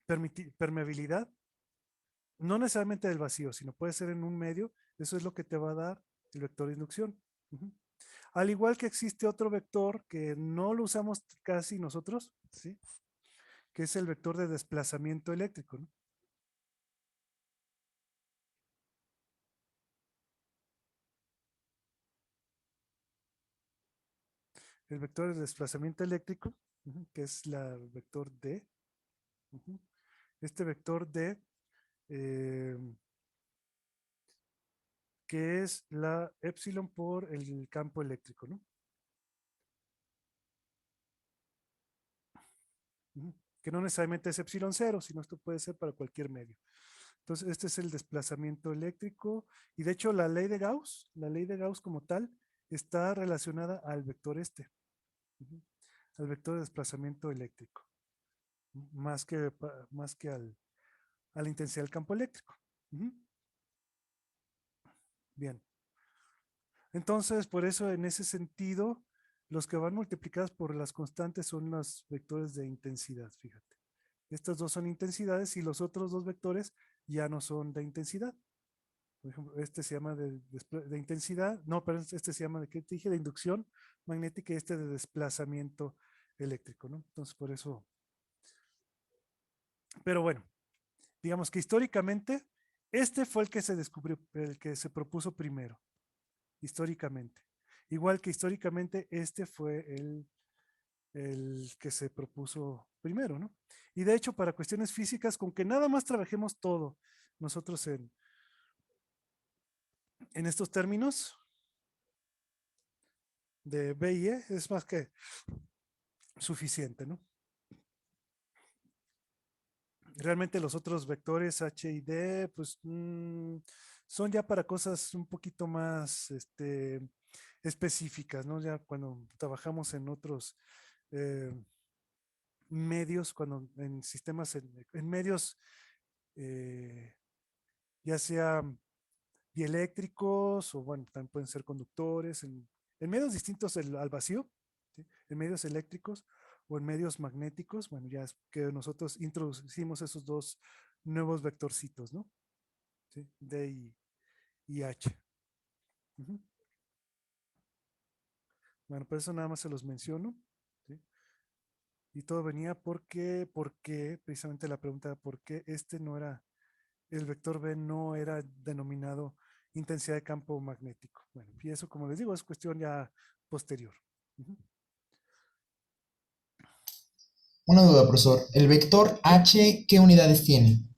permeabilidad, no necesariamente del vacío, sino puede ser en un medio, eso es lo que te va a dar el vector de inducción. Ujú. Al igual que existe otro vector que no lo usamos casi nosotros, ¿sí? Que es el vector de desplazamiento eléctrico, ¿no? El vector de desplazamiento eléctrico, que es la vector D. Este vector D, eh, que es la epsilon por el campo eléctrico, ¿no? Que no necesariamente es epsilon cero, sino esto puede ser para cualquier medio. Entonces, este es el desplazamiento eléctrico. Y de hecho, la ley de Gauss como tal, está relacionada al vector al vector de desplazamiento eléctrico, más que a la intensidad del campo eléctrico. Bien. Entonces, por eso, en ese sentido, los que van multiplicados por las constantes son los vectores de intensidad, fíjate. Estos dos son intensidades y los otros dos vectores ya no son de intensidad. Por ejemplo, este se llama de intensidad, no, pero este se llama, ¿qué te dije? De inducción magnética y este de desplazamiento eléctrico, ¿no? Entonces, por eso. Pero bueno, digamos que históricamente, este fue el que se descubrió, el que se propuso primero, históricamente. Igual que históricamente, este fue el que se propuso primero, ¿no? Y de hecho, para cuestiones físicas, con que nada más trabajemos todo nosotros en estos términos de B y E, es más que suficiente, ¿no? Realmente los otros vectores H y D, pues son ya para cosas un poquito más específicas, ¿no? Ya cuando trabajamos en otros eh, medios, cuando en sistemas, en medios, eh, ya sea dieléctricos o bueno, también pueden ser conductores, en medios distintos al vacío, ¿sí? En medios eléctricos o en medios magnéticos, bueno, ya es que nosotros introducimos esos dos nuevos vectorcitos, ¿no? ¿Sí? D y H. Ujú. Bueno, por eso nada más se los menciono, ¿sí? Y todo venía porque precisamente la pregunta era por qué este no era, el vector B no era denominado intensidad de campo magnético. Bueno, y eso, como les digo, es cuestión ya posterior. Ujú. Una duda, profesor. ¿El vector H qué unidades tiene?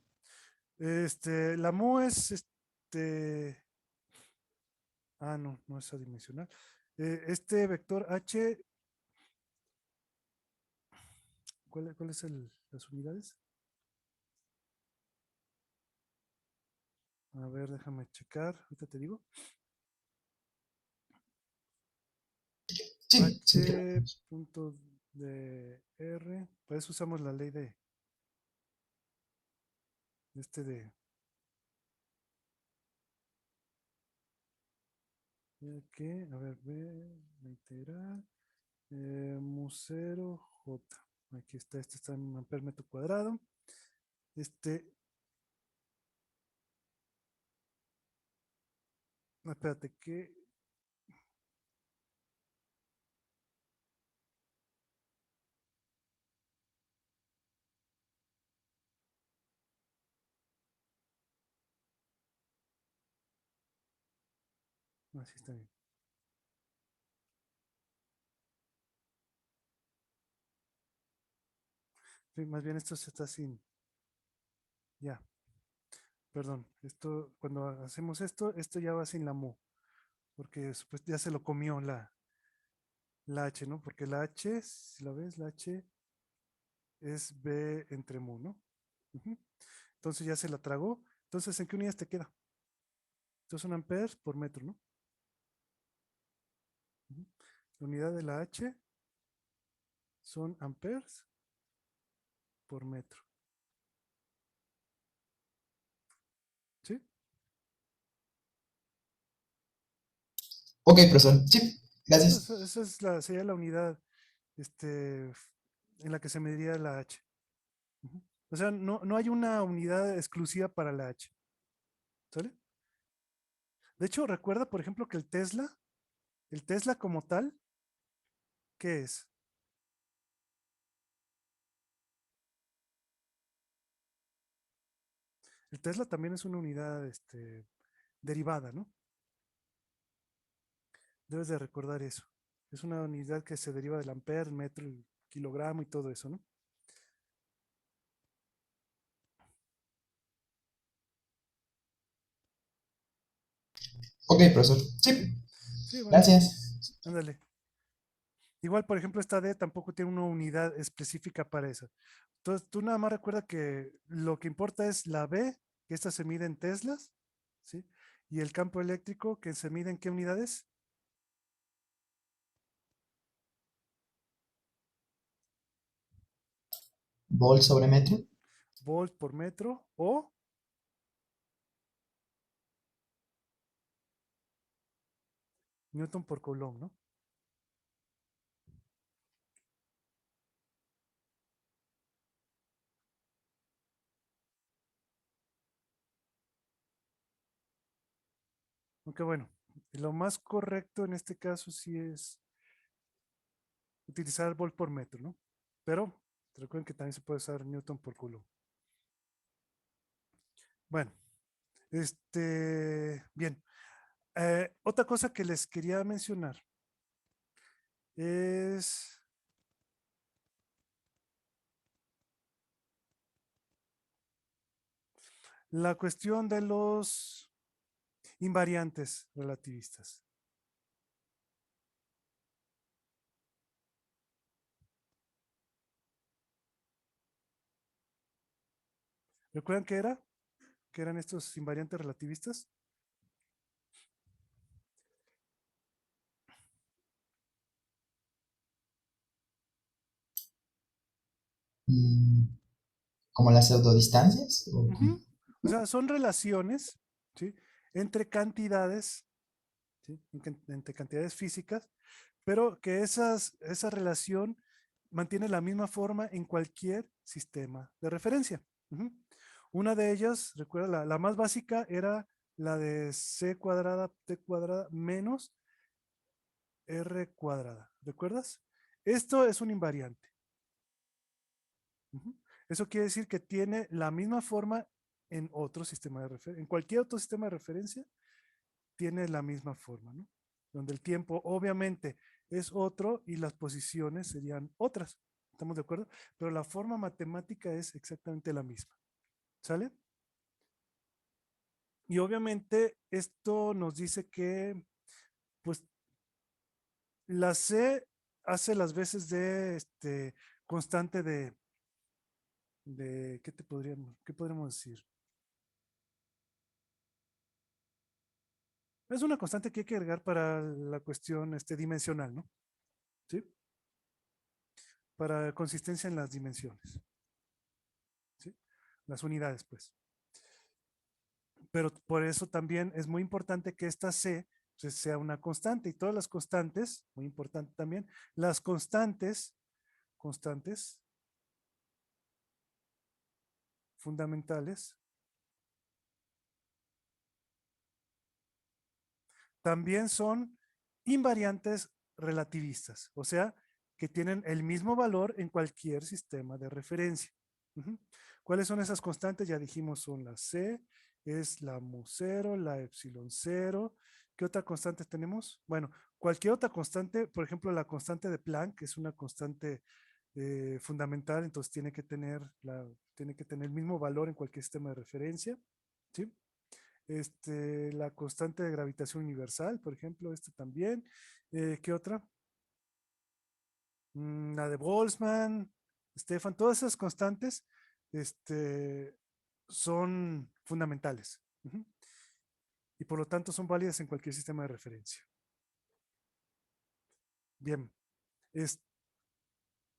La mu es no, no es adimensional. Este vector H, ¿cuál es las unidades? A ver, déjame checar, ahorita te digo. Sí, sí, creo. H punto de R, para eso usamos la ley de de que, a ver, la integral, mu 0 J. Aquí está, este está en amper metro cuadrado. No, espérate, que así está bien. Sí, más bien esto se está sin, ya, perdón, esto, cuando hacemos esto ya va sin la mu, porque pues, ya se lo comió la H, ¿no? Porque la H, si la ves, la H es B entre mu, ¿no? Ujú. Entonces ya se la tragó. Entonces, ¿en qué unidades te queda? Entonces, un amperes por metro, ¿no? Ujú. La unidad de la H son amperes por metro. ¿Sí? Ok, profesor. Sí, gracias. Esa es sería la unidad en la que se mediría la H. Ujú. O sea, no hay una unidad exclusiva para la H. ¿Sale? De hecho, recuerda, por ejemplo, que el Tesla como tal, ¿qué es? El Tesla también es una unidad derivada, ¿no? Debes de recordar eso. Es una unidad que se deriva del ampere, metro, el kilogramo y todo eso, ¿no? Ok, profesor. Sí, Sí, bueno, gracias. ándale. Igual, por ejemplo, esta D tampoco tiene una unidad específica para eso. Entonces, tú nada más recuerda que lo que importa es la B, que esta se mide en teslas, ¿sí? Y el campo eléctrico, que se mide en qué unidades? Volt sobre metro. Volt por metro o Newton por Coulomb, ¿no? Aunque bueno, lo más correcto en este caso sí es utilizar volt por metro, ¿no? Pero recuerden que también se puede usar Newton por Coulomb. Bueno, bien. Otra cosa que les quería mencionar es la cuestión de los invariantes relativistas. ¿Recuerdan qué era? ¿Qué eran estos invariantes relativistas? Mm, ¿Como las pseudodistancias? ¿O cómo? Ujú. O sea, son relaciones, ¿sí? Entre cantidades, ¿sí? Entre cantidades físicas, pero que esa relación mantiene la misma forma en cualquier sistema de referencia. Ujú. Una de ellas, recuerda, la más básica era la de c cuadrada, t cuadrada menos r cuadrada. ¿Recuerdas? Esto es un invariante. Ujú. Eso quiere decir que tiene la misma forma en otro sistema de referencia, en cualquier otro sistema de referencia, tiene la misma forma, ¿no? Donde el tiempo obviamente es otro y las posiciones serían otras. ¿Estamos de acuerdo? Pero la forma matemática es exactamente la misma. ¿Sale? Y obviamente esto nos dice que, pues, la C hace las veces de constante ¿qué qué podríamos decir? Es una constante que hay que agregar para la cuestión dimensional, ¿no? ¿Sí? Para consistencia en las dimensiones. ¿Sí? Las unidades, pues. Pero por eso también es muy importante que esta C pues, sea una constante y todas las constantes, muy importante también, las constantes fundamentales también son invariantes relativistas, o sea, que tienen el mismo valor en cualquier sistema de referencia. ¿Cuáles son esas constantes? Ya dijimos, son la C, es la mu0, la epsilon 0. ¿Qué otra constante tenemos? Bueno, cualquier otra constante, por ejemplo, la constante de Planck, que es una constante fundamental, entonces tiene que tener el mismo valor en cualquier sistema de referencia. ¿Sí? La constante de gravitación universal, por ejemplo, también. ¿Qué otra? La de Boltzmann, Stefan, todas esas constantes son fundamentales. Y por lo tanto son válidas en cualquier sistema de referencia. Bien.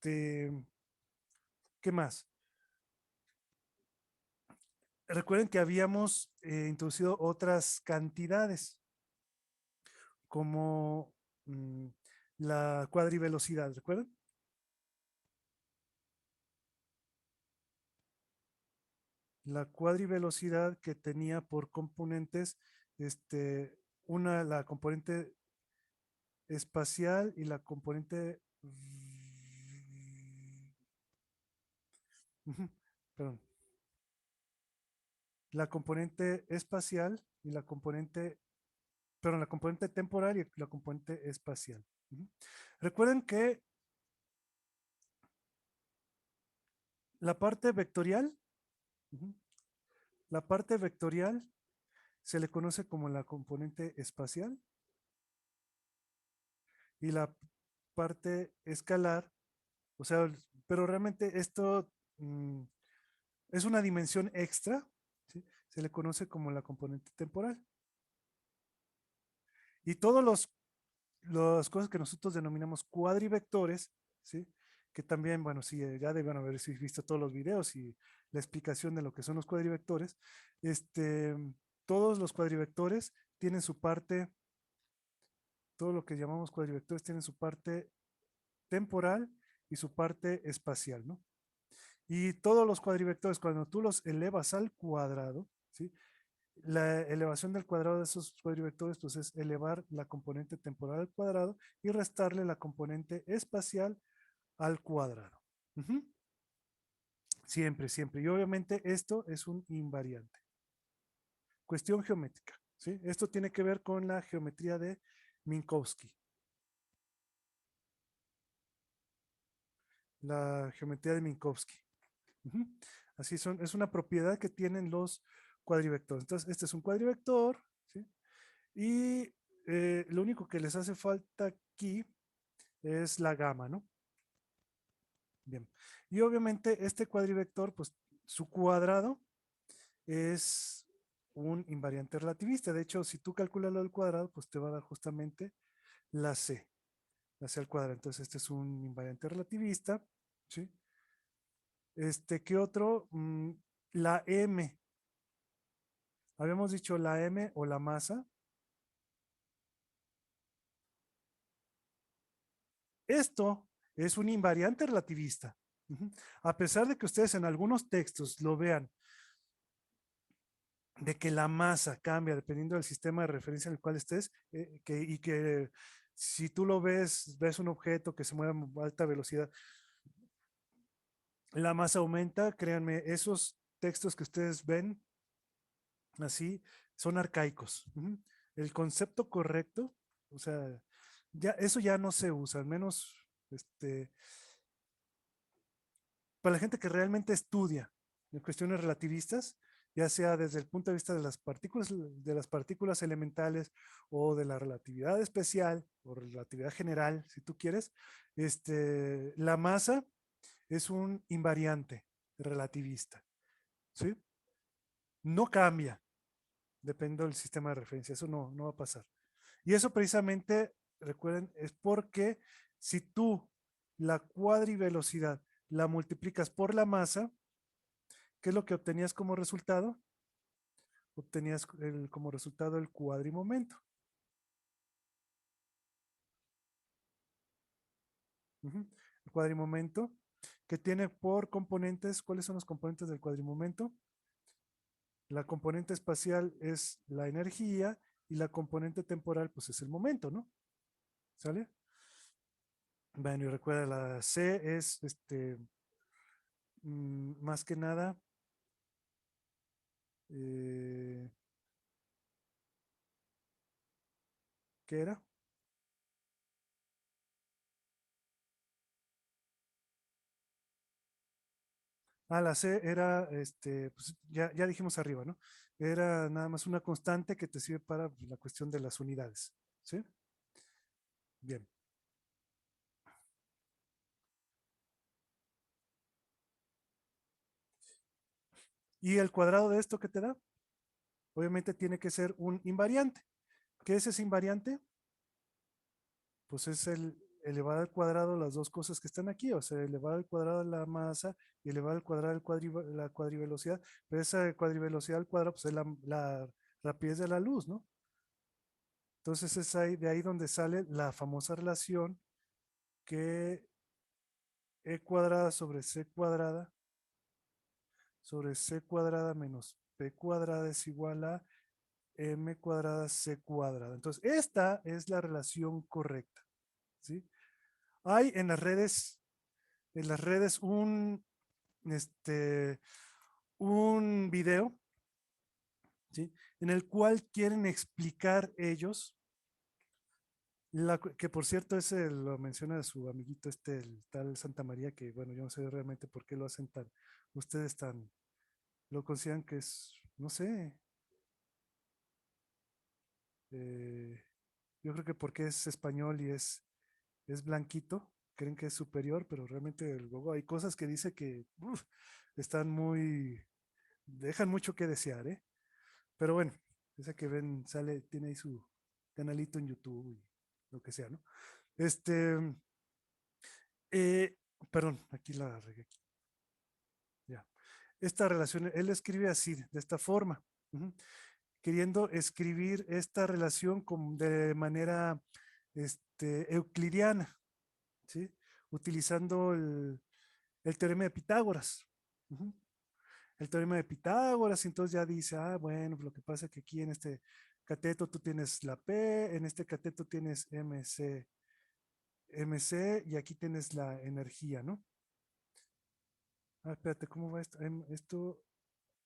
¿Qué más? Recuerden que habíamos introducido otras cantidades, como la cuadrivelocidad, ¿recuerdan? La cuadrivelocidad que tenía por componentes, la componente espacial y la componente, perdón, la componente espacial y la componente, perdón, la componente temporal y la componente espacial. Recuerden que la parte vectorial, la parte vectorial se le conoce como la componente espacial y la parte escalar, o sea, pero realmente esto es una dimensión extra, ¿sí? Se le conoce como la componente temporal. Y todos las cosas que nosotros denominamos cuadrivectores, ¿sí? Que también, bueno, sí, ya deben haber visto todos los videos y la explicación de lo que son los cuadrivectores. Todos los cuadrivectores tienen su parte, todo lo que llamamos cuadrivectores tienen su parte temporal y su parte espacial, ¿no? Y todos los cuadrivectores, cuando tú los elevas al cuadrado, ¿sí? La elevación del cuadrado de esos cuadrivectores, pues es elevar la componente temporal al cuadrado y restarle la componente espacial al cuadrado. Siempre, siempre. Y obviamente esto es un invariante. Cuestión geométrica, ¿sí? Esto tiene que ver con la geometría de Minkowski. La geometría de Minkowski. Así son, es una propiedad que tienen los cuadrivectores. Entonces, este es un cuadrivector, ¿sí? Y lo único que les hace falta aquí es la gama, ¿no? Bien. Y obviamente este cuadrivector, pues su cuadrado es un invariante relativista. De hecho, si tú calculas lo del cuadrado, pues te va a dar justamente la C, la C al cuadrado. Entonces, este es un invariante relativista, ¿sí? ¿Qué otro? La M. Habíamos dicho la M o la masa. Esto es un invariante relativista. A pesar de que ustedes en algunos textos lo vean, de que la masa cambia dependiendo del sistema de referencia en el cual estés, y que si tú lo ves un objeto que se mueve a alta velocidad, la masa aumenta, créanme, esos textos que ustedes ven así son arcaicos. el concepto correcto, o sea, ya, eso ya no se usa, al menos para la gente que realmente estudia en cuestiones relativistas, ya sea desde el punto de vista de las partículas elementales o de la relatividad especial o relatividad general, si tú quieres, la masa es un invariante relativista, ¿sí? No cambia, depende del sistema de referencia, eso no va a pasar. Y eso precisamente, recuerden, es porque si tú la cuadrivelocidad la multiplicas por la masa, ¿qué es lo que obtenías como resultado? Obtenías como resultado el cuadrimomento. El cuadrimomento que tiene por componentes, ¿cuáles son los componentes del cuadrimomento? La componente espacial es la energía y la componente temporal pues es el momento, ¿no? ¿Sale? Bueno, y recuerda, la C es más que nada ¿qué era? Ah, la C era, pues ya dijimos arriba, ¿no? Era nada más una constante que te sirve para la cuestión de las unidades, ¿sí? Bien. ¿Y el cuadrado de esto qué te da? Obviamente tiene que ser un invariante. ¿Qué es ese invariante? Pues es el elevado al cuadrado las dos cosas que están aquí, o sea, elevado al cuadrado de la masa y elevado al cuadrado de la cuadrivelocidad, pero esa cuadrivelocidad al cuadrado pues es la rapidez de la luz, ¿no? Entonces es de ahí donde sale la famosa relación que e cuadrada sobre c cuadrada menos p cuadrada es igual a m cuadrada c cuadrada. Entonces, esta es la relación correcta, ¿sí? Hay en las redes un video, ¿sí? En el cual quieren explicar ellos, que por cierto ese lo menciona su amiguito el tal Santa María, que bueno, yo no sé realmente por qué lo hacen ustedes lo consideran que es, no sé, eh, yo creo que porque es español y es blanquito, creen que es superior, pero realmente luego hay cosas que dice que están dejan mucho que desear, ¿eh? Pero bueno, esa que ven, tiene ahí su canalito en YouTube y lo que sea, ¿no? Este, eh, perdón, aquí la regué. Ya. Esta relación, él escribe así, de esta forma, queriendo escribir esta relación de manera euclidiana, ¿sí? Utilizando el teorema de Pitágoras. El teorema de Pitágoras, entonces ya dice, bueno, lo que pasa es que aquí en este cateto tú tienes la P, en este cateto tienes MC y aquí tienes la energía, ¿no? Espérate, ¿cómo va esto? Esto,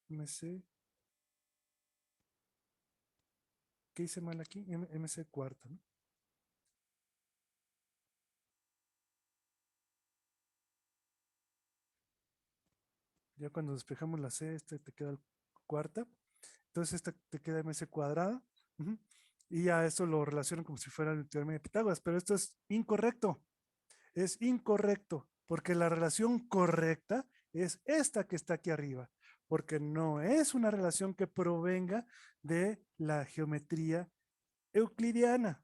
MC, ¿qué hice mal aquí? MC cuarta, ¿no? Ya cuando despejamos la C, te queda el cuarta. Entonces esta te queda MC cuadrada. Y ya esto lo relacionan como si fuera el teorema de Pitágoras, pero esto es incorrecto. Es incorrecto, porque la relación correcta es esta que está aquí arriba, porque no es una relación que provenga de la geometría euclidiana,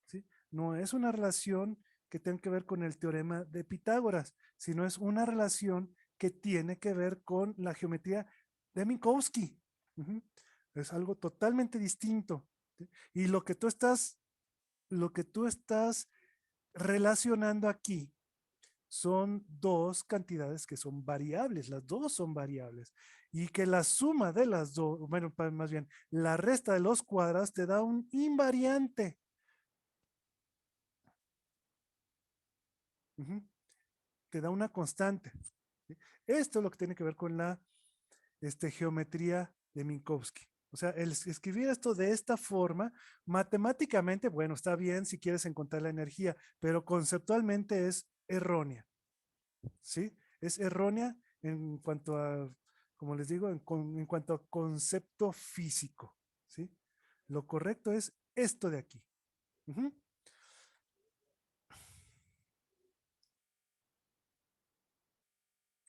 ¿sí? No es una relación que tenga que ver con el teorema de Pitágoras, sino es una relación que tiene que ver con la geometría de Minkowski. Es algo totalmente distinto, ¿sí? Y lo que tú estás relacionando aquí son dos cantidades que son variables, las dos son variables, y que la suma de las dos, bueno, más bien, la resta de los cuadrados te da un invariante. Te da una constante. ¿Sí? Esto es lo que tiene que ver con la geometría de Minkowski. O sea, el escribir esto de esta forma, matemáticamente, bueno, está bien si quieres encontrar la energía, pero conceptualmente es errónea, ¿sí? Es errónea en cuanto a, como les digo, en cuanto a concepto físico, ¿sí? Lo correcto es esto de aquí. Ujú.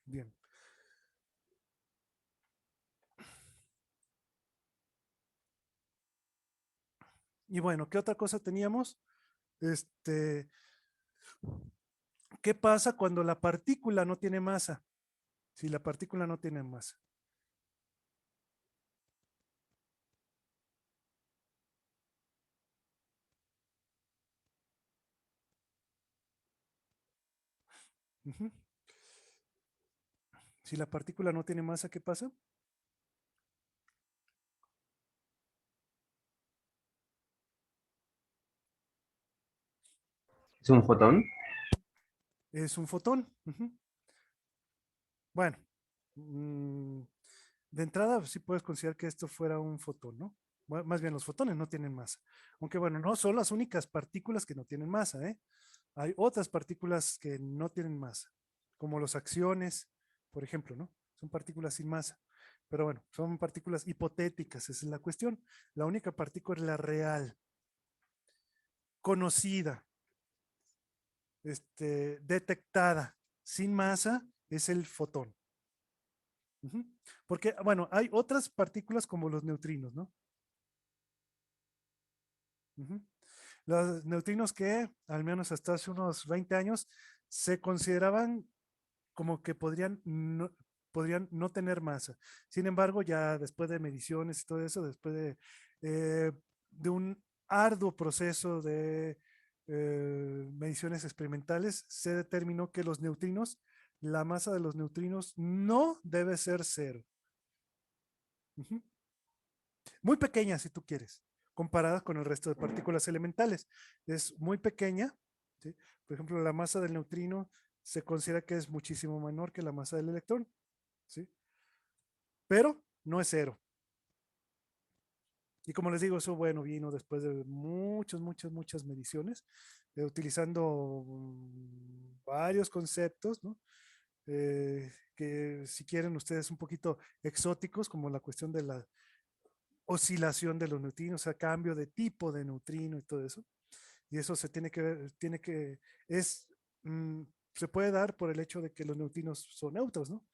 Bien. Y bueno, ¿qué otra cosa teníamos? Este, ¿qué pasa cuando la partícula no tiene masa? Si la partícula no tiene masa. Ujú. Si la partícula no tiene masa, ¿qué pasa? ¿Es un fotón? Es un fotón. Ujú. Bueno, mm, de entrada sí puedes considerar que esto fuera un fotón, ¿no? Más bien los fotones no tienen masa. Aunque bueno, no son las únicas partículas que no tienen masa, ¿eh? Hay otras partículas que no tienen masa, como los acciones, por ejemplo, ¿no? Son partículas sin masa. Pero bueno, son partículas hipotéticas, esa es la cuestión. La única partícula real, conocida, detectada, sin masa, es el fotón. Ujú. Porque, bueno, hay otras partículas como los neutrinos, ¿no? Ujú. Los neutrinos que, al menos hasta hace unos 20 años, se consideraban como que podrían no tener masa. Sin embargo, ya después de mediciones y todo eso, después de un arduo proceso de mediciones experimentales, se determinó que los neutrinos, la masa de los neutrinos no debe ser cero. Ujú. Muy pequeña, si tú quieres, comparada con el resto de partículas elementales. Es muy pequeña, ¿sí? Por ejemplo, la masa del neutrino se considera que es muchísimo menor que la masa del electrón, ¿sí? Pero no es cero. Y como les digo, eso, bueno, vino después de muchas mediciones, utilizando varios conceptos, ¿no? Que si quieren ustedes un poquito exóticos, como la cuestión de la oscilación de los neutrinos, o sea, cambio de tipo de neutrino y todo eso. Y eso se tiene que ver, es, mm, se puede dar por el hecho de que los neutrinos son neutros, ¿no?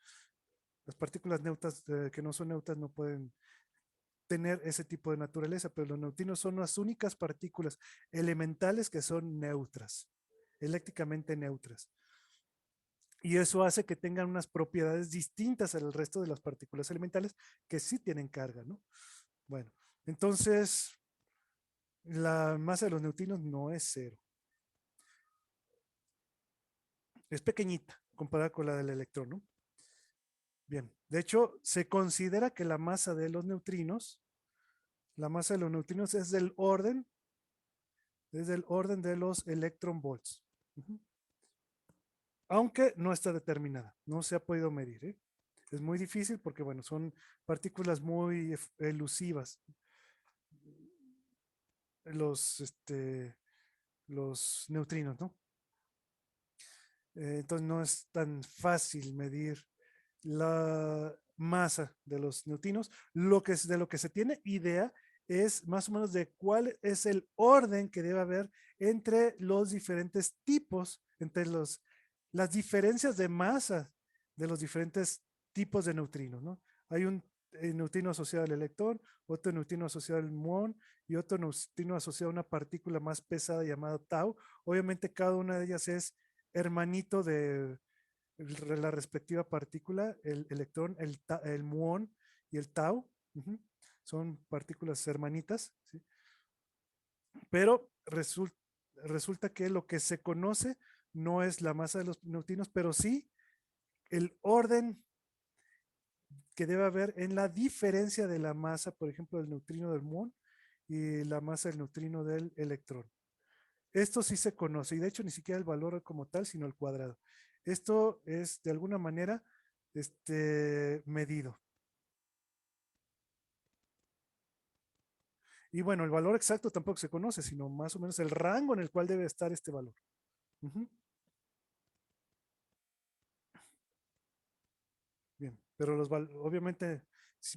Las partículas neutras que no son neutras no pueden tener ese tipo de naturaleza, pero los neutrinos son las únicas partículas elementales que son neutras, eléctricamente neutras. Y eso hace que tengan unas propiedades distintas al resto de las partículas elementales que sí tienen carga, ¿no? Bueno, entonces la masa de los neutrinos no es cero. Es pequeñita comparada con la del electrón, ¿no? Bien, de hecho, se considera que la masa de los neutrinos es del orden de los electron volts. Ujú. Aunque no está determinada, no se ha podido medir, ¿eh? Es muy difícil porque, bueno, son partículas muy elusivas. Los, los neutrinos, ¿no? Entonces no es tan fácil medir la masa de los neutrinos. De lo que se tiene idea es más o menos de cuál es el orden que debe haber entre los diferentes tipos, las diferencias de masa de los diferentes tipos de neutrinos, ¿no? Hay un neutrino asociado al electrón, otro neutrino asociado al muón y otro neutrino asociado a una partícula más pesada llamada tau. Obviamente cada una de ellas es hermanito de la respectiva partícula, el electrón, el muón y el tau. Ujú. Son partículas hermanitas, ¿sí? Pero resulta que lo que se conoce no es la masa de los neutrinos, pero sí el orden que debe haber en la diferencia de la masa, por ejemplo, del neutrino del muón y la masa del neutrino del electrón. Esto sí se conoce y de hecho ni siquiera el valor como tal, sino el cuadrado. Esto es de alguna manera medido. Y bueno, el valor exacto tampoco se conoce, sino más o menos el rango en el cual debe estar este valor. Ujú. Bien, pero obviamente,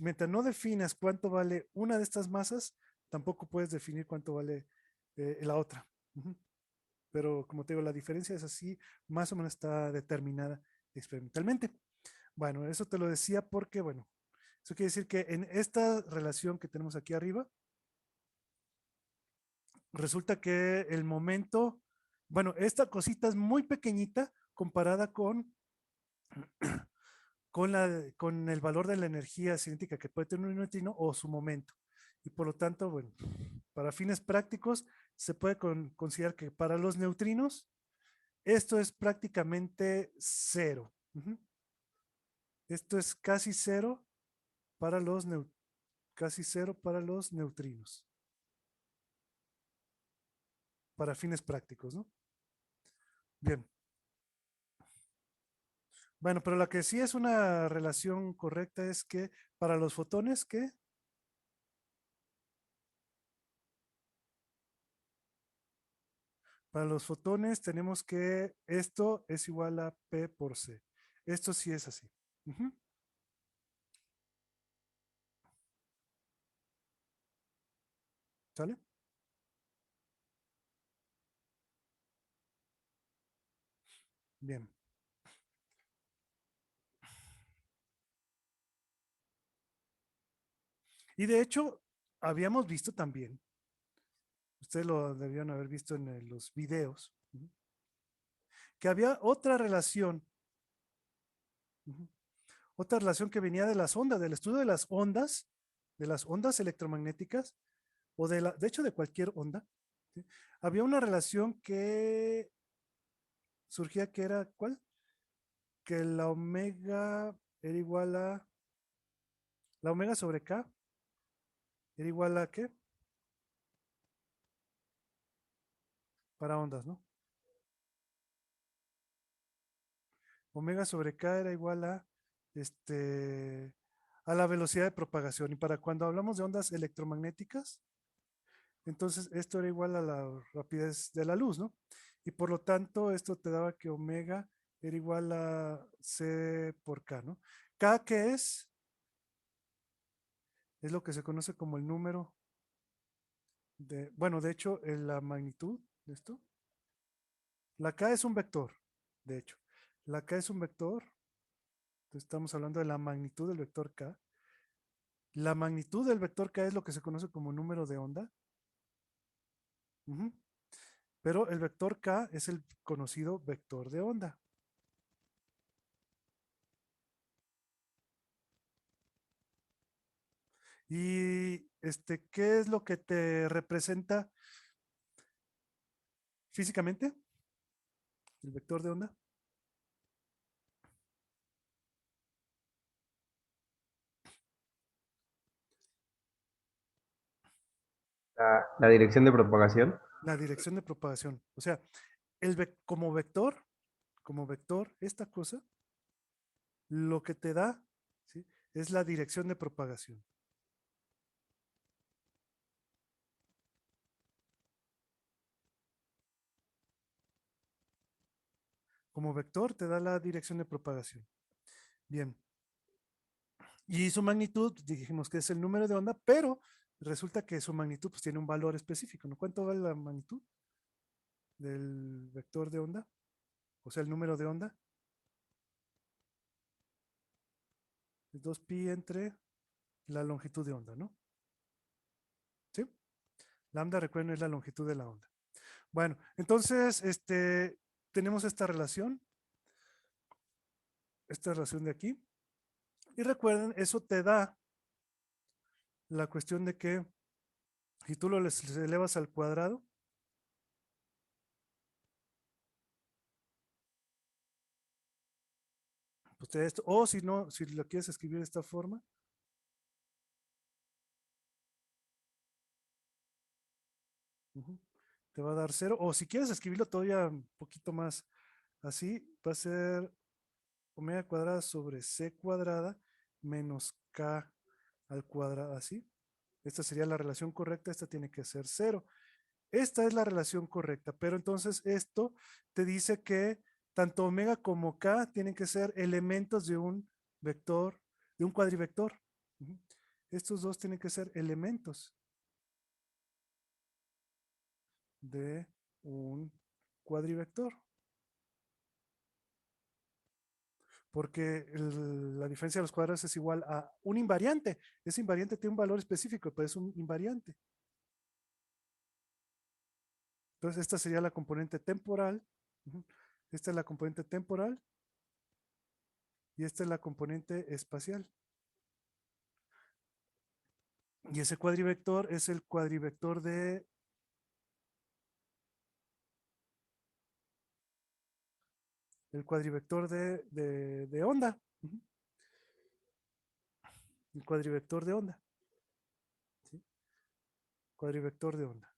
mientras no definas cuánto vale una de estas masas, tampoco puedes definir cuánto vale la otra. Ujú. Pero como te digo, la diferencia es así, más o menos está determinada experimentalmente. Bueno, eso te lo decía porque, bueno, eso quiere decir que en esta relación que tenemos aquí arriba, resulta que el momento, bueno, esta cosita es muy pequeñita comparada con el valor de la energía cinética que puede tener un neutrino o su momento. Y por lo tanto, bueno, para fines prácticos, se puede considerar que para los neutrinos, esto es prácticamente cero. Ujú. Esto es casi cero para casi cero para los neutrinos. Para fines prácticos, ¿no? Bien. Bueno, pero la que sí es una relación correcta es que para los fotones, ¿qué? Para los fotones tenemos que esto es igual a P por C. Esto sí es así. Ujú. ¿Sale? Bien. Y de hecho, habíamos visto también, ustedes lo debieron haber visto en los videos, ujú, que había otra relación, ujú, otra relación que venía de las ondas, del estudio de las ondas electromagnéticas, o de hecho, de cualquier onda. ¿Sí? Había una relación que surgía que era, ¿cuál? Que la omega era igual a, la omega sobre K era igual a ¿qué? Para ondas, ¿no? Omega sobre K era igual a, este, a la velocidad de propagación. Y para cuando hablamos de ondas electromagnéticas, entonces esto era igual a la rapidez de la luz, ¿no? Y por lo tanto, esto te daba que omega era igual a C por K, ¿no? K, ¿qué es? Es lo que se conoce como el número de, bueno, de hecho, la magnitud de esto. La K es un vector, de hecho. La K es un vector. Entonces estamos hablando de la magnitud del vector K. La magnitud del vector K es lo que se conoce como número de onda. Ujú. Pero el vector K es el conocido vector de onda. Y ¿qué es lo que te representa físicamente el vector de onda? La dirección de propagación. La dirección de propagación. O sea, como vector, esta cosa, lo que te da, ¿sí?, es la dirección de propagación. Como vector te da la dirección de propagación. Bien. Y su magnitud, dijimos que es el número de onda, pero resulta que su magnitud pues, tiene un valor específico, ¿no? ¿Cuánto vale la magnitud del vector de onda? O sea, el número de onda. Es 2pi entre la longitud de onda, ¿no? ¿Sí? Lambda, recuerden, es la longitud de la onda. Bueno, entonces, tenemos esta relación de aquí. Y recuerden, eso te da la cuestión de que si tú lo elevas al cuadrado, pues te da esto. O si no, si lo quieres escribir de esta forma, ujú, te va a dar 0. O si quieres escribirlo todavía un poquito más así, va a ser omega cuadrada sobre c cuadrada menos k al cuadrado, así. Esta sería la relación correcta, esta tiene que ser 0. Esta es la relación correcta, pero entonces esto te dice que tanto omega como k tienen que ser elementos de un vector, de un cuadrivector. Estos dos tienen que ser elementos de un cuadrivector. Porque la diferencia de los cuadrados es igual a un invariante. Ese invariante tiene un valor específico, pero es un invariante. Entonces, esta sería la componente temporal. Esta es la componente temporal. Y esta es la componente espacial. Y ese cuadrivector es el cuadrivector de onda. El cuadrivector de onda. ¿Sí? Cuadrivector de onda.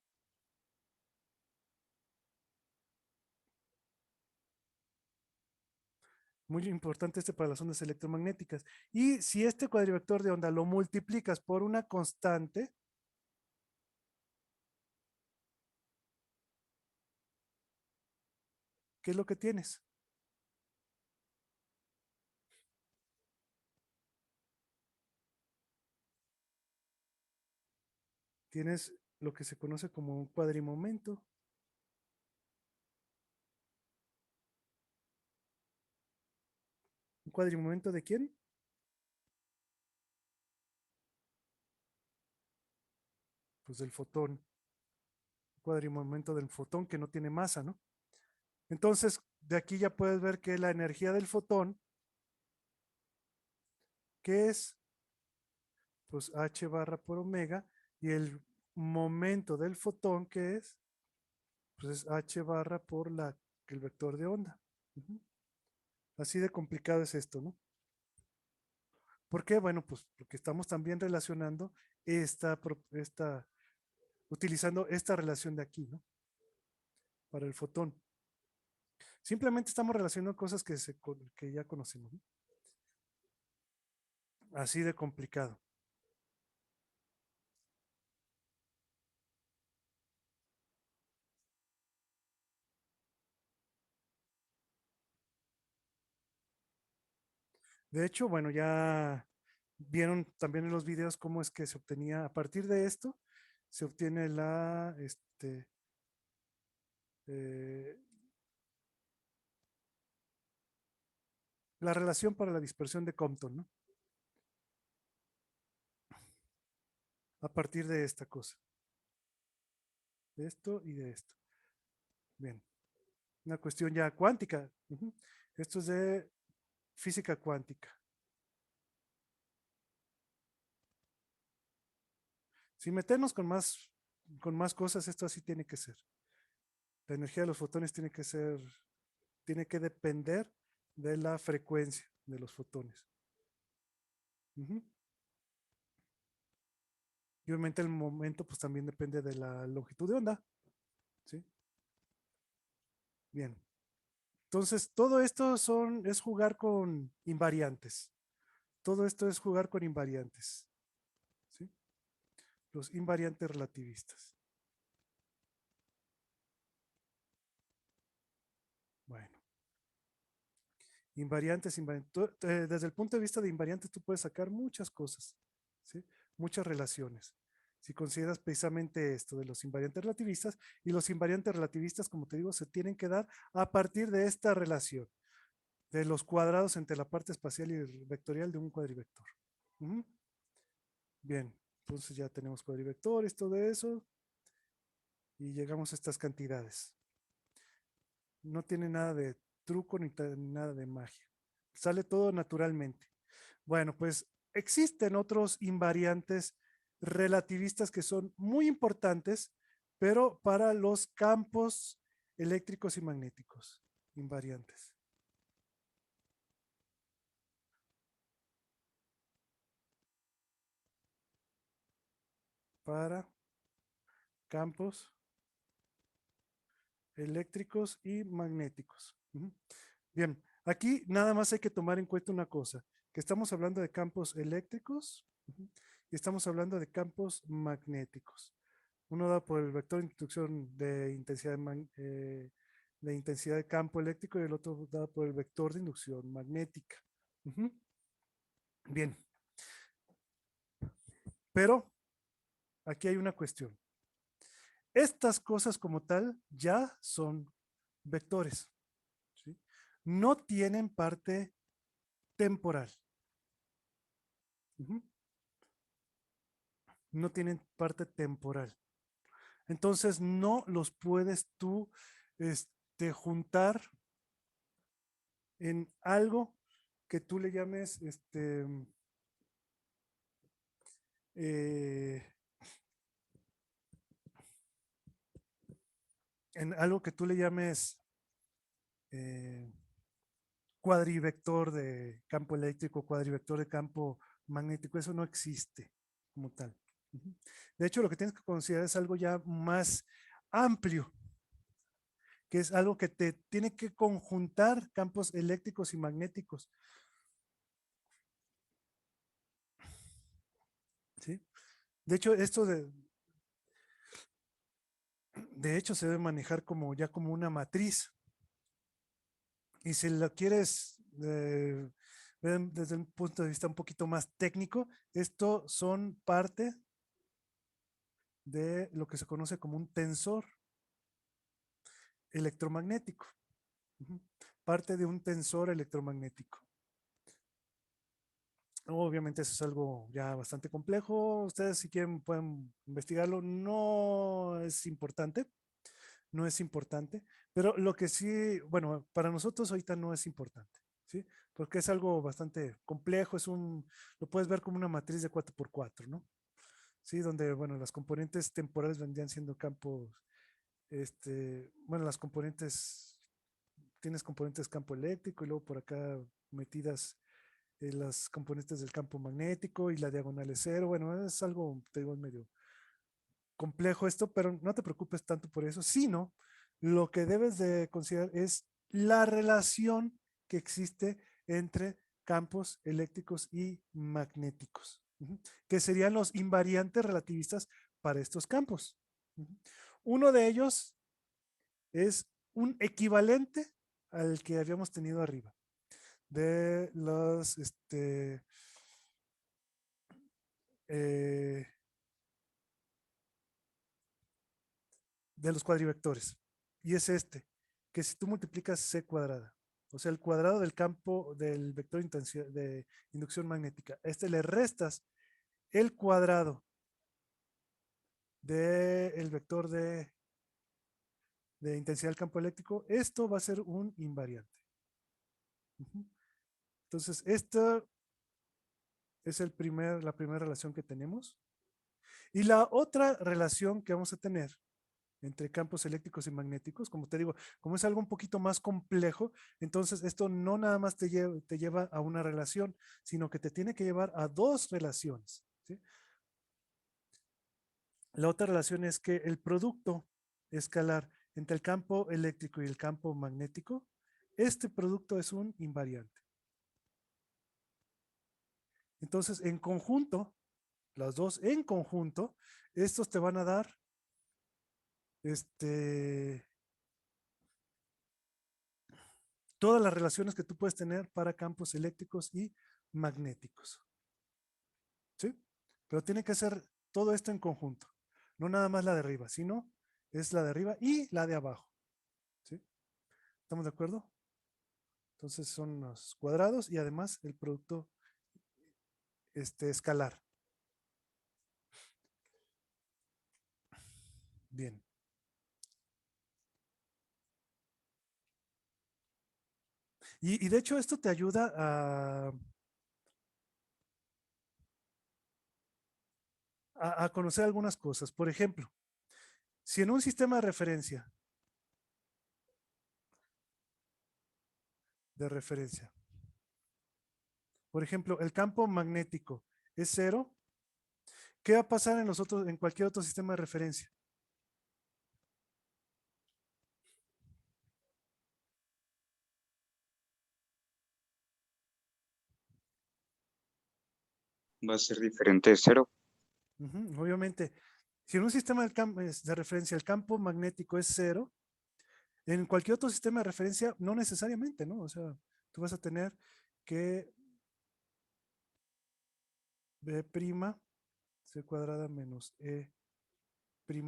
Muy importante este para las ondas electromagnéticas. Y si este cuadrivector de onda lo multiplicas por una constante, ¿qué es lo que tienes? Tienes lo que se conoce como un cuadrimomento. ¿Un cuadrimomento de quién? Pues del fotón. Un cuadrimomento del fotón que no tiene masa, ¿no? Entonces, de aquí ya puedes ver que la energía del fotón, ¿qué es? Pues h barra por omega, y el momento del fotón, ¿qué es? Pues es h barra por el vector de onda. Así de complicado es esto, ¿no? ¿Por qué? Bueno, pues porque estamos también relacionando utilizando esta relación de aquí, ¿no? Para el fotón. Simplemente estamos relacionando cosas que ya conocemos, ¿no? Así de complicado. De hecho, bueno, ya vieron también en los videos cómo es que se obtenía, a partir de esto, se obtiene eh, la relación para la dispersión de Compton, ¿no? A partir de esta cosa. De esto y de esto. Bien. Una cuestión ya cuántica. Esto es de física cuántica. Sin meternos con más cosas, esto así tiene que ser. La energía de los fotones tiene que depender de la frecuencia de los fotones. Y obviamente el momento pues también depende de la longitud de onda. ¿Sí? Bien. Entonces, todo esto es jugar con invariantes. Todo esto es jugar con invariantes. ¿Sí? Los invariantes relativistas. Bueno. Invariantes. Desde el punto de vista de invariantes, tú puedes sacar muchas cosas. ¿Sí? Muchas relaciones. Si consideras precisamente esto de los invariantes relativistas, y los invariantes relativistas, como te digo, se tienen que dar a partir de esta relación de los cuadrados entre la parte espacial y el vectorial de un cuadrivector. Bien, entonces ya tenemos cuadrivectores, todo eso, y llegamos a estas cantidades. No tiene nada de truco ni nada de magia. Sale todo naturalmente. Bueno, pues existen otros invariantes relativistas que son muy importantes, pero para los campos eléctricos y magnéticos, invariantes. Para campos eléctricos y magnéticos. Bien, aquí nada más hay que tomar en cuenta una cosa, que estamos hablando de campos eléctricos y estamos hablando de campos magnéticos. Uno da por el vector de inducción de intensidad de campo eléctrico y el otro da por el vector de inducción magnética. Ujú. Bien. Pero aquí hay una cuestión. Estas cosas como tal ya son vectores, ¿sí? No tienen parte temporal. Ujú. No tienen parte temporal. Entonces no los puedes tú juntar en algo que tú le llames eh, en algo que tú le llames eh, cuadrivector de campo eléctrico, cuadrivector de campo magnético. Eso no existe como tal. Ujú. De hecho, lo que tienes que considerar es algo ya más amplio, que es algo que te tiene que conjuntar campos eléctricos y magnéticos. ¿Sí? De hecho, de hecho, se debe manejar como ya como una matriz. Y si lo quieres ver desde un punto de vista un poquito más técnico, esto son parte de lo que se conoce como un tensor electromagnético. Ujú. Parte de un tensor electromagnético. Obviamente eso es algo ya bastante complejo. Ustedes si quieren pueden investigarlo. No es importante. No es importante. Pero lo que sí, bueno, para nosotros ahorita no es importante. ¿Sí? Porque es algo bastante complejo. Lo puedes ver como una matriz de 4x4, ¿no? Sí, donde, bueno, las componentes temporales vendrían siendo campos, bueno, las componentes, tienes componentes campo eléctrico y luego por acá metidas las componentes del campo magnético y la diagonal es cero. Bueno, es algo, te digo, medio complejo esto, pero no te preocupes tanto por eso, sino lo que debes de considerar es la relación que existe entre campos eléctricos y magnéticos, que serían los invariantes relativistas para estos campos. Uno de ellos es un equivalente al que habíamos tenido arriba, de los, eh, de los cuadrivectores. Y es que si tú multiplicas C cuadrada, o sea, el cuadrado del campo del vector de inducción magnética, le restas el cuadrado del vector de intensidad del campo eléctrico, esto va a ser un invariante. Entonces, esta es la primera relación que tenemos. Y la otra relación que vamos a tener entre campos eléctricos y magnéticos, como te digo, como es algo un poquito más complejo, entonces esto no nada más te lleva a una relación, sino que te tiene que llevar a dos relaciones. ¿Sí? La otra relación es que el producto escalar entre el campo eléctrico y el campo magnético, este producto es un invariante. Entonces, en conjunto, las dos en conjunto, estos te van a dar todas las relaciones que tú puedes tener para campos eléctricos y magnéticos. ¿Sí? Pero tiene que ser todo esto en conjunto. No nada más la de arriba, sino es la de arriba y la de abajo. ¿Sí? ¿Estamos de acuerdo? Entonces son los cuadrados y además el producto escalar. Bien. Y de hecho esto te ayuda a conocer algunas cosas. Por ejemplo, si en un sistema de referencia, por ejemplo, el campo magnético es cero, ¿qué va a pasar en cualquier otro sistema de referencia? Va a ser diferente de cero. Obviamente, si en un sistema de referencia el campo magnético es cero, en cualquier otro sistema de referencia no necesariamente, ¿no? O sea, tú vas a tener que B' C cuadrada menos E'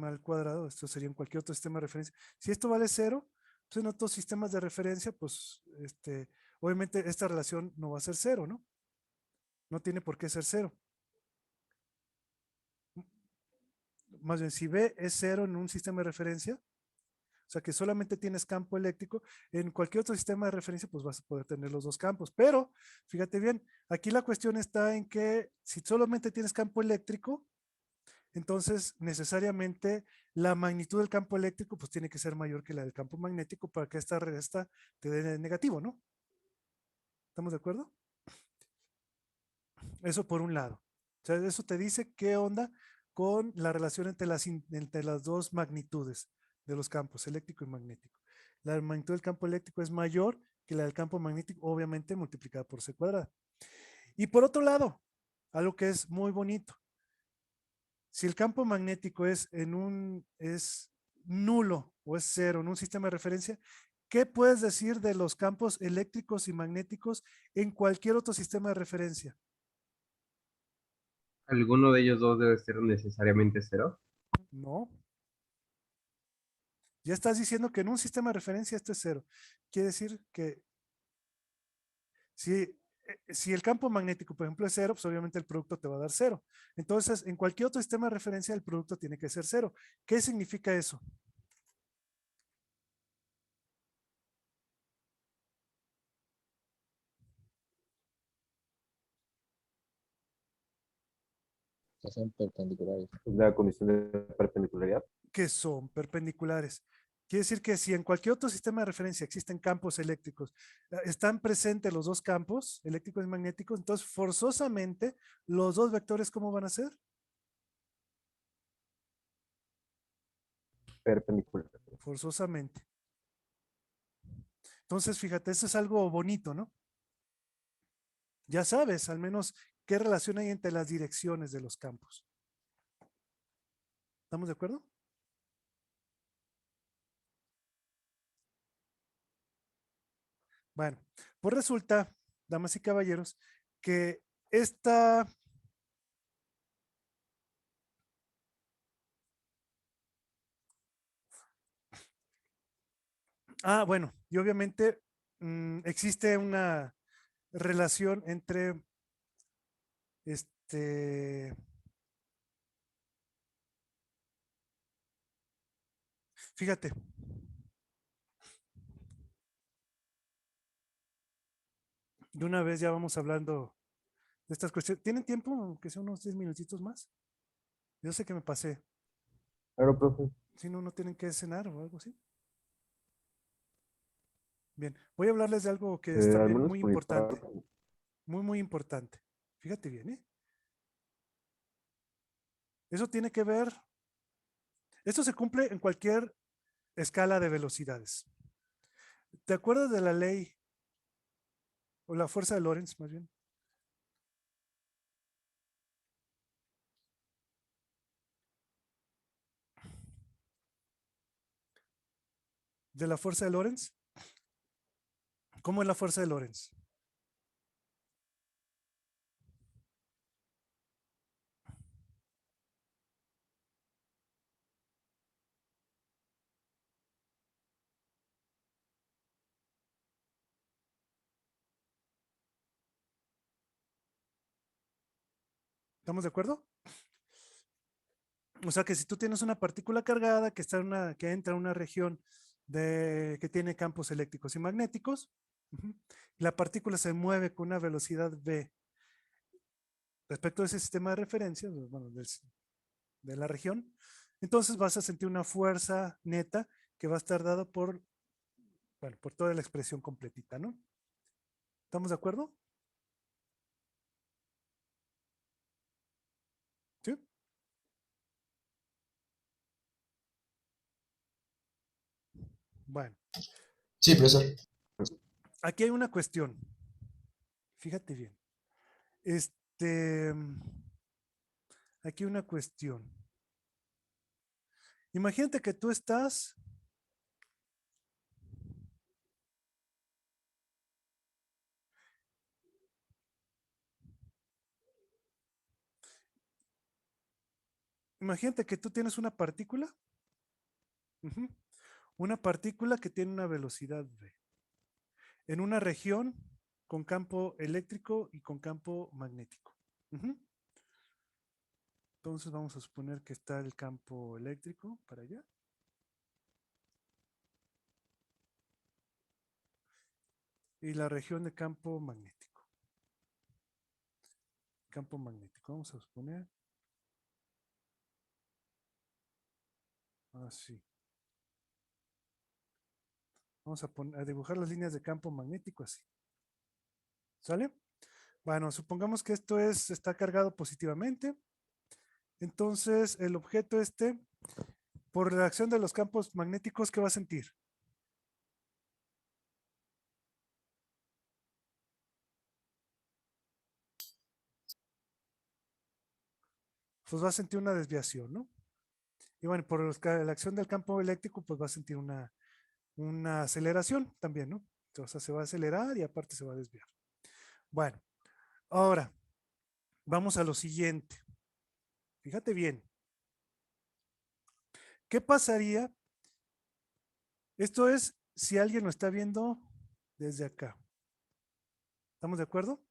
al cuadrado, esto sería en cualquier otro sistema de referencia. Si esto vale cero, pues en otros sistemas de referencia, pues obviamente esta relación no va a ser cero, ¿no? No tiene por qué ser cero. Más bien, si B es cero en un sistema de referencia, o sea que solamente tienes campo eléctrico, en cualquier otro sistema de referencia, pues vas a poder tener los dos campos. Pero, fíjate bien, aquí la cuestión está en que si solamente tienes campo eléctrico, entonces necesariamente la magnitud del campo eléctrico pues tiene que ser mayor que la del campo magnético para que esta resta te dé negativo, ¿no? ¿Estamos de acuerdo? Eso por un lado. O sea, eso te dice qué onda con la relación entre las dos magnitudes de los campos, eléctrico y magnético. La magnitud del campo eléctrico es mayor que la del campo magnético, obviamente multiplicada por c cuadrada. Y por otro lado, algo que es muy bonito, si el campo magnético es nulo o es cero en un sistema de referencia, ¿qué puedes decir de los campos eléctricos y magnéticos en cualquier otro sistema de referencia? ¿Alguno de ellos dos debe ser necesariamente cero? No. Ya estás diciendo que en un sistema de referencia esto es cero. Quiere decir que si el campo magnético, por ejemplo, es cero, pues obviamente el producto te va a dar cero. Entonces, en cualquier otro sistema de referencia, el producto tiene que ser cero. ¿Qué significa eso? Que son perpendiculares. La condición de perpendicularidad. Que son perpendiculares. Quiere decir que si en cualquier otro sistema de referencia existen campos eléctricos, están presentes los dos campos, eléctricos y magnéticos, entonces forzosamente los dos vectores, ¿cómo van a ser? Perpendicular. Forzosamente. Entonces, fíjate, eso es algo bonito, ¿no? Ya sabes, al menos, qué relación hay entre las direcciones de los campos. ¿Estamos de acuerdo? Bueno, pues resulta, damas y caballeros, que esta bueno, y obviamente existe una relación entre fíjate, de una vez ya vamos hablando de estas cuestiones. ¿Tienen tiempo, que sea unos 10 minutitos más? Yo sé que me pasé. Claro, profe. Si no, no tienen que cenar o algo así. Bien, voy a hablarles de algo que es Al también menos muy por mi importante. parte. Muy importante. Fíjate bien, ¿eh? Eso tiene que ver, esto se cumple en cualquier escala de velocidades. ¿Te acuerdas de la ley o la fuerza de Lorentz, más bien? De la fuerza de Lorentz. ¿Cómo es la fuerza de Lorentz? ¿Estamos de acuerdo? O sea que si tú tienes una partícula cargada que que entra a una región que tiene campos eléctricos y magnéticos, la partícula se mueve con una velocidad v respecto a ese sistema de referencia, bueno, de la región, entonces vas a sentir una fuerza neta que va a estar dada bueno, por toda la expresión completita, ¿no? ¿Estamos de acuerdo? ¿Sí? Bueno, Sí, profesor. aquí hay una cuestión. Fíjate bien. aquí una cuestión. Imagínate que tú estás imagínate que tú tienes una partícula, ujú, una partícula que tiene una velocidad v, en una región con campo eléctrico y con campo magnético. Ujú. Entonces vamos a suponer que está el campo eléctrico para allá. Y la región de campo magnético. Campo magnético, vamos a suponer. Así. Vamos a dibujar las líneas de campo magnético así. ¿Sale? Bueno, supongamos que esto está cargado positivamente. Entonces, el objeto por la acción de los campos magnéticos, ¿qué va a sentir? Pues va a sentir una desviación, ¿no? Y bueno, por la acción del campo eléctrico, pues va a sentir una aceleración también, ¿no? Entonces se va a acelerar y aparte se va a desviar. Bueno, ahora vamos a lo siguiente. Fíjate bien. ¿Qué pasaría? Esto es si alguien lo está viendo desde acá. ¿Estamos de acuerdo?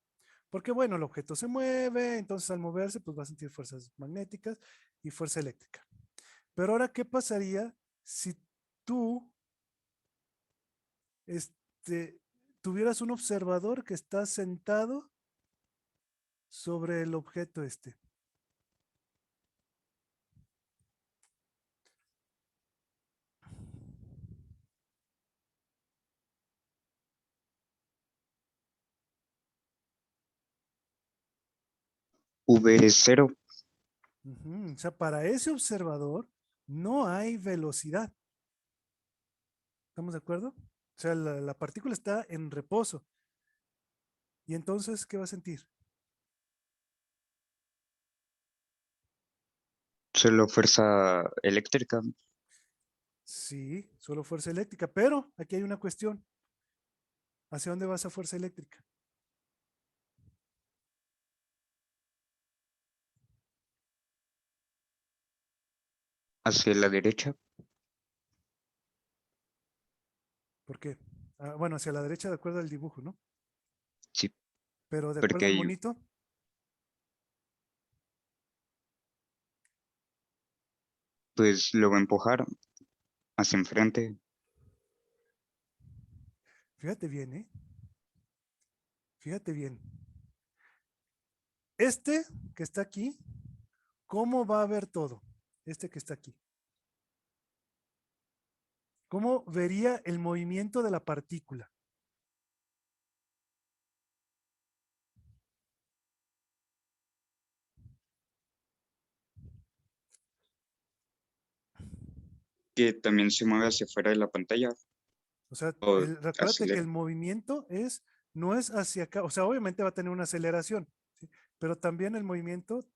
Porque bueno, el objeto se mueve, entonces al moverse pues va a sentir fuerzas magnéticas y fuerza eléctrica. Pero ahora, ¿qué pasaría si tú tuvieras un observador que está sentado sobre el objeto V0. Ujú. O sea, para ese observador no hay velocidad. ¿Estamos de acuerdo? O sea, la partícula está en reposo. Y entonces, ¿qué va a sentir? Solo fuerza eléctrica. Sí, solo fuerza eléctrica, pero aquí hay una cuestión. ¿Hacia dónde va esa fuerza eléctrica? Hacia la derecha. ¿Por qué? Ah, bueno, hacia la derecha de acuerdo al dibujo, ¿no? Sí, Pero de porque acuerdo al ahí monito, pues lo va a empujar hacia enfrente. fíjate bien, ¿eh? Fíjate bien. Este que está aquí, ¿cómo va a ver todo? Este que está aquí. ¿Cómo vería el movimiento de la partícula? Que también se mueve hacia afuera de la pantalla. O sea, O recuérdate que acelera. el movimiento no es hacia acá, o sea, obviamente va a tener una aceleración, ¿sí? Pero también el movimiento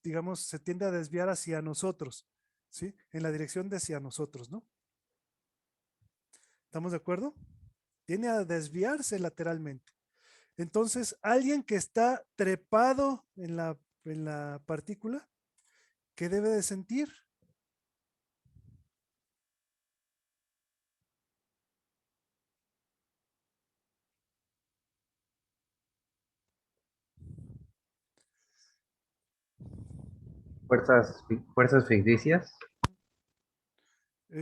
digamos, se tiende a desviar hacia nosotros, ¿sí? En la dirección de hacia nosotros, ¿no? ¿Estamos de acuerdo? Tiende a desviarse lateralmente. Entonces, alguien que está trepado en la partícula, ¿qué debe de sentir? Fuerzas ficticias. Eh,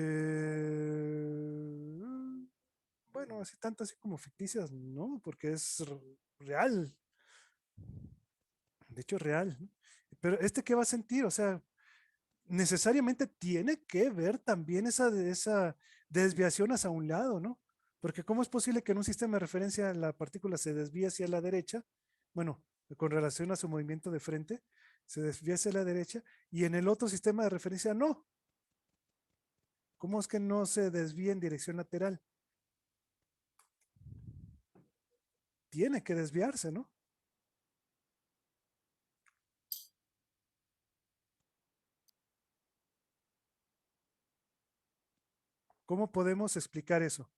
bueno, así tanto así como ficticias, ¿no? Porque es real. De hecho, es real, ¿no? Pero ¿qué va a sentir? O sea, necesariamente tiene que ver también esa desviación hacia un lado, ¿no? Porque ¿cómo es posible que en un sistema de referencia la partícula se desvíe hacia la derecha? Bueno, con relación a su movimiento de frente, se desvía hacia la derecha y en el otro sistema de referencia no. ¿Cómo es que no se desvía en dirección lateral? Tiene que desviarse, ¿no? ¿Cómo podemos explicar eso?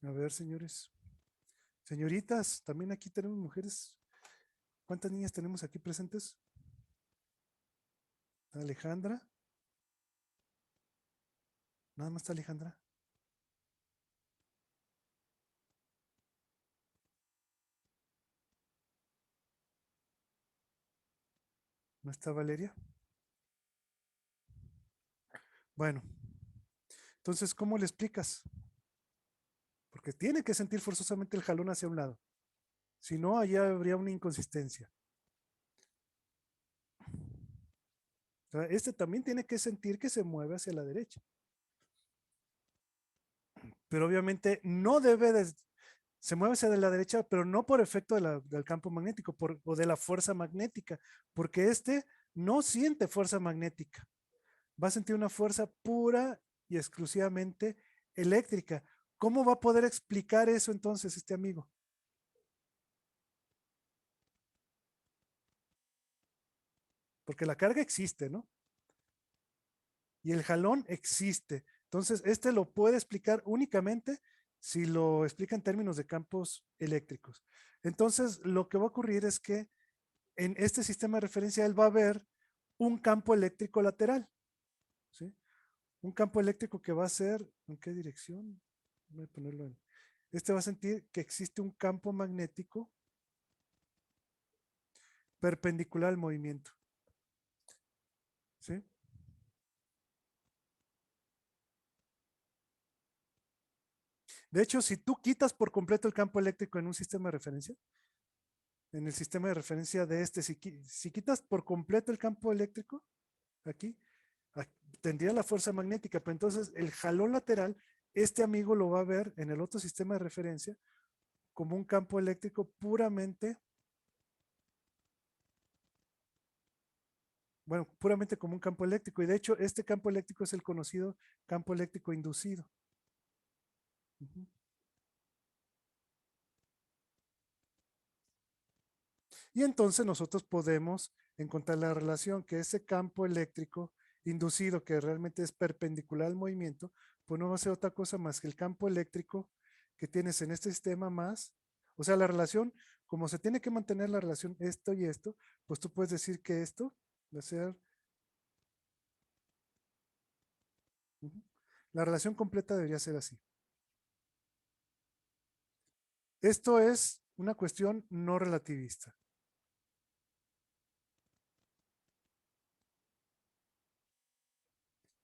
A ver, señores. Señoritas, también aquí tenemos mujeres. ¿Cuántas niñas tenemos aquí presentes? Alejandra. Nada más está Alejandra. ¿No está Valeria? Bueno, entonces, ¿cómo le explicas? Porque tiene que sentir forzosamente el jalón hacia un lado. Si no, allá habría una inconsistencia. O sea, este también tiene que sentir que se mueve hacia la derecha. Pero obviamente no debe de, se mueve hacia la derecha, pero no por efecto del campo magnético o de la fuerza magnética, porque este no siente fuerza magnética. Va a sentir una fuerza pura y exclusivamente eléctrica. ¿Cómo va a poder explicar eso entonces este amigo? Porque la carga existe, ¿no? Y el jalón existe. Entonces, este lo puede explicar únicamente si lo explica en términos de campos eléctricos. Entonces, lo que va a ocurrir es que en este sistema de referencia él va a ver un campo eléctrico lateral, ¿sí? Un campo eléctrico que va a ser, ¿en qué dirección? Voy a ponerlo en. Este va a sentir que existe un campo magnético perpendicular al movimiento, ¿sí? De hecho, si tú quitas por completo el campo eléctrico en un sistema de referencia, en el sistema de referencia de este, si quitas por completo el campo eléctrico, aquí, tendría la fuerza magnética, pero entonces el jalón lateral, este amigo lo va a ver en el otro sistema de referencia como un campo eléctrico puramente, bueno, puramente como un campo eléctrico. Y de hecho, este campo eléctrico es el conocido campo eléctrico inducido. Uh-huh. Y entonces nosotros podemos encontrar la relación que ese campo eléctrico inducido, que realmente es perpendicular al movimiento, pues no va a ser otra cosa más que el campo eléctrico que tienes en este sistema más, o sea, la relación, como se tiene que mantener la relación esto y esto, pues tú puedes decir que esto va a ser, la relación completa debería ser así. Esto es una cuestión no relativista.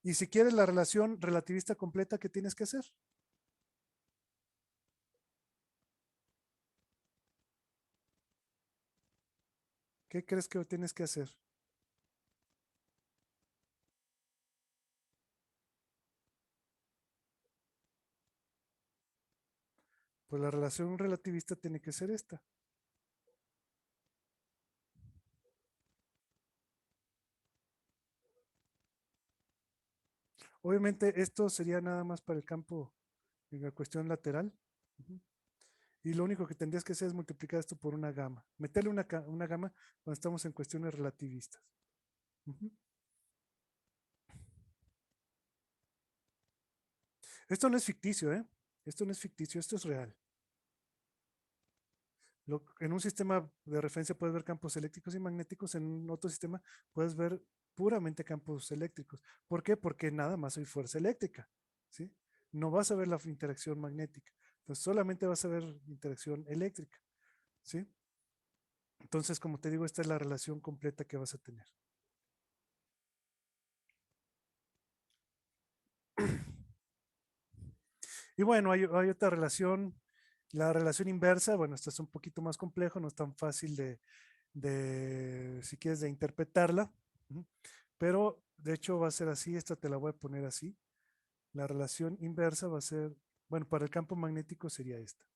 Y si quieres la relación relativista completa, ¿qué tienes que hacer? ¿Qué crees que tienes que hacer? Pues la relación relativista tiene que ser esta. Obviamente esto sería nada más para el campo en la cuestión lateral. Uh-huh. Y lo único que tendrías que hacer es multiplicar esto por una gama. Meterle una gama cuando estamos en cuestiones relativistas. Uh-huh. Esto no es ficticio, ¿eh? Esto no es ficticio, esto es real. En un sistema de referencia puedes ver campos eléctricos y magnéticos, en otro sistema puedes ver puramente campos eléctricos. ¿Por qué? Porque nada más hay fuerza eléctrica, ¿sí? No vas a ver la interacción magnética, entonces solamente vas a ver interacción eléctrica, ¿sí? Entonces, como te digo, esta es la relación completa que vas a tener. Y bueno, hay otra relación, la relación inversa. Bueno, esta es un poquito más complejo, no es tan fácil si quieres, de interpretarla. Pero de hecho va a ser así, esta te la voy a poner así. La relación inversa va a ser Bueno, para el campo magnético sería esta.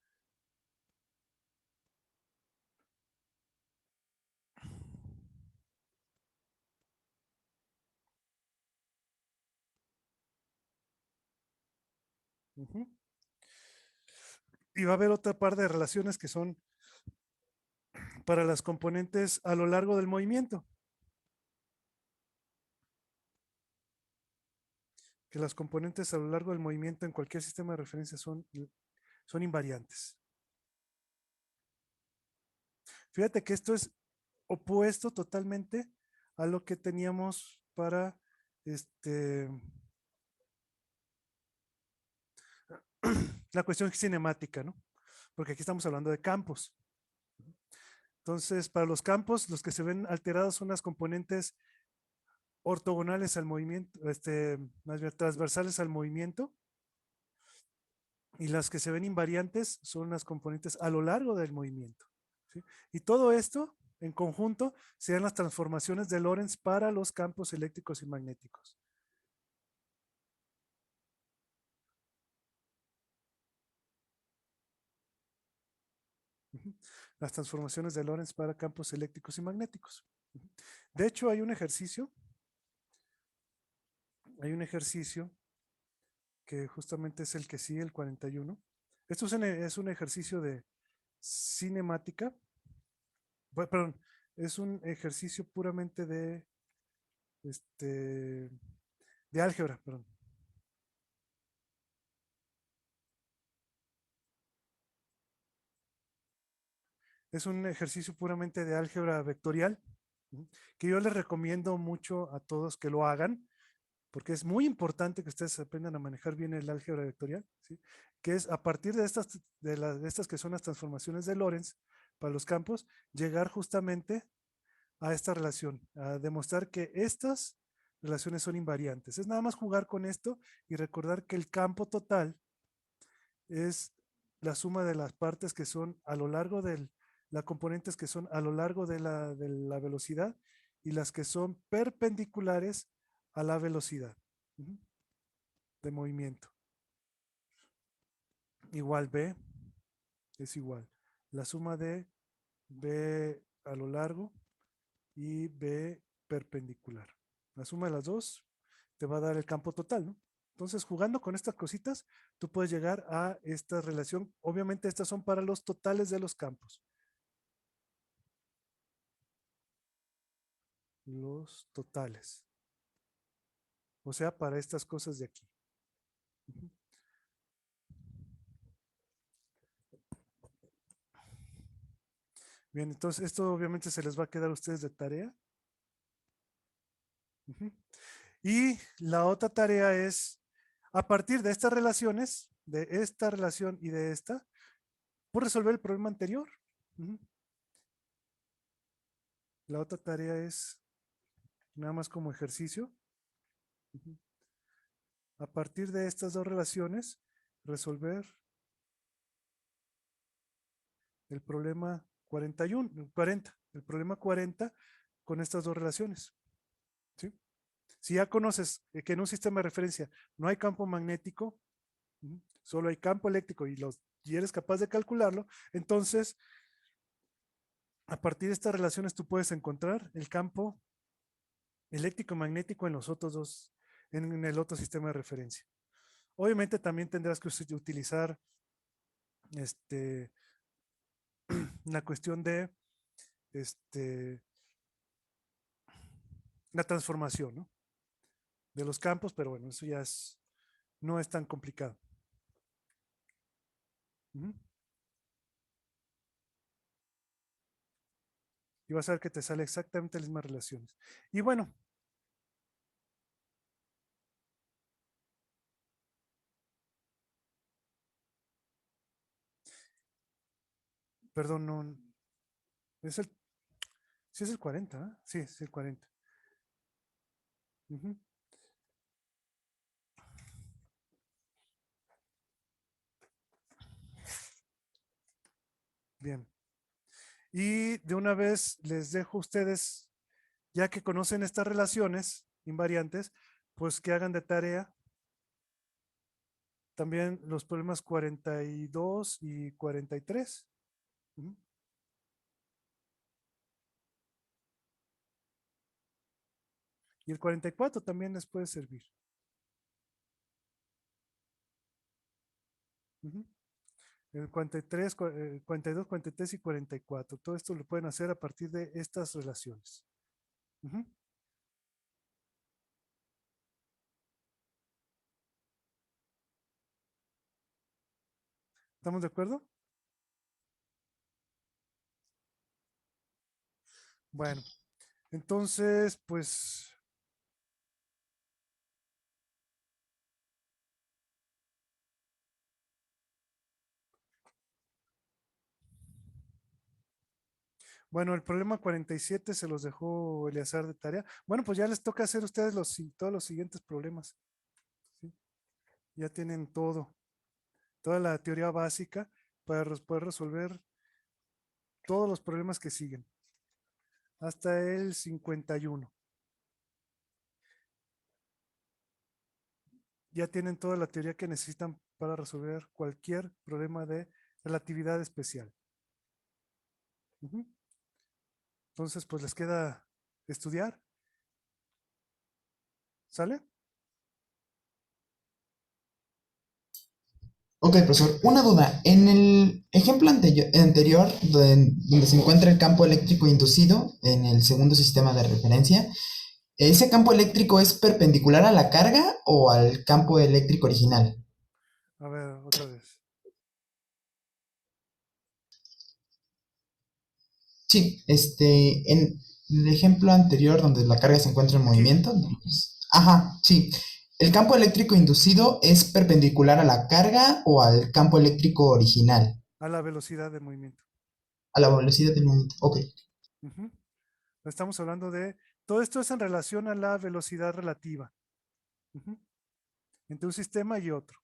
Ujú. Y va a haber otra par de relaciones que son para las componentes a lo largo del movimiento. Que las componentes a lo largo del movimiento en cualquier sistema de referencia son invariantes. Fíjate que esto es opuesto totalmente a lo que teníamos para la cuestión cinemática, ¿no? Porque aquí estamos hablando de campos. Entonces, para los campos, los que se ven alterados son las componentes ortogonales al movimiento, más bien transversales al movimiento, y las que se ven invariantes son las componentes a lo largo del movimiento. ¿Sí? Y todo esto en conjunto serían las transformaciones de Lorentz para los campos eléctricos y magnéticos. Las transformaciones de Lorentz para campos eléctricos y magnéticos. De hecho, hay un ejercicio que justamente es el que sigue, el 41. Esto es un ejercicio de cinemática, perdón, es un ejercicio puramente de álgebra, perdón. Es un ejercicio puramente de álgebra vectorial, que yo les recomiendo mucho a todos que lo hagan, porque es muy importante que ustedes aprendan a manejar bien el álgebra vectorial, ¿sí? Que es a partir de estas que son las transformaciones de Lorentz para los campos, llegar justamente a esta relación, a demostrar que estas relaciones son invariantes. Es nada más jugar con esto y recordar que el campo total es la suma de las partes que son a lo largo las componentes que son a lo largo de la velocidad y las que son perpendiculares a la velocidad de movimiento. Igual B es igual. La suma de B a lo largo y B perpendicular. La suma de las dos te va a dar el campo total, ¿no? Entonces, jugando con estas cositas, tú puedes llegar a esta relación. Obviamente, estas son para los totales de los campos. Los totales. O sea, para estas cosas de aquí. Bien, entonces esto obviamente se les va a quedar a ustedes de tarea. Y la otra tarea es, a partir de estas relaciones, de esta relación y de esta, por resolver el problema anterior. La otra tarea es, nada más como ejercicio, a partir de estas dos relaciones, resolver el problema 40, el problema 40 con estas dos relaciones. ¿Sí? Si ya conoces que en un sistema de referencia no hay campo magnético, solo hay campo eléctrico y eres capaz de calcularlo, entonces a partir de estas relaciones tú puedes encontrar el campo eléctrico y magnético en los otros dos, en el otro sistema de referencia. Obviamente también tendrás que utilizar la cuestión de la transformación, ¿no? De los campos, pero bueno, eso ya no es tan complicado. Y vas a ver que te sale exactamente las mismas relaciones. Y bueno, perdón, no, es sí es el 40, ¿eh? Sí, es el 40. Bien. Y de una vez les dejo a ustedes, ya que conocen estas relaciones invariantes, pues que hagan de tarea también los problemas 42 y 43. Ujú. Y el 44 también les puede servir. Ujú. El 43, 42, 43 y 44. Todo esto lo pueden hacer a partir de estas relaciones. Ujú. ¿Estamos de acuerdo? Bueno, entonces, pues, bueno, el problema 47 se los dejó Eleazar de tarea. Bueno, pues ya les toca hacer ustedes todos los siguientes problemas. ¿Sí? Ya tienen todo, toda la teoría básica para poder resolver todos los problemas que siguen, hasta el 51. Ya tienen toda la teoría que necesitan para resolver cualquier problema de relatividad especial. Ujú. Entonces, pues les queda estudiar. ¿Sale? Ok, profesor, una duda. En el ejemplo anterior, donde se encuentra el campo eléctrico inducido en el segundo sistema de referencia, ¿ese campo eléctrico es perpendicular a la carga o al campo eléctrico original? A ver, otra vez. Sí, en el ejemplo anterior donde la carga se encuentra en Aquí, movimiento, ajá, sí. ¿El campo eléctrico inducido es perpendicular a la carga o al campo eléctrico original? a la velocidad de movimiento. A la velocidad del movimiento. Ok. Ujú. Estamos hablando de, todo esto es en relación a la velocidad relativa. Ujú. Entre un sistema y otro.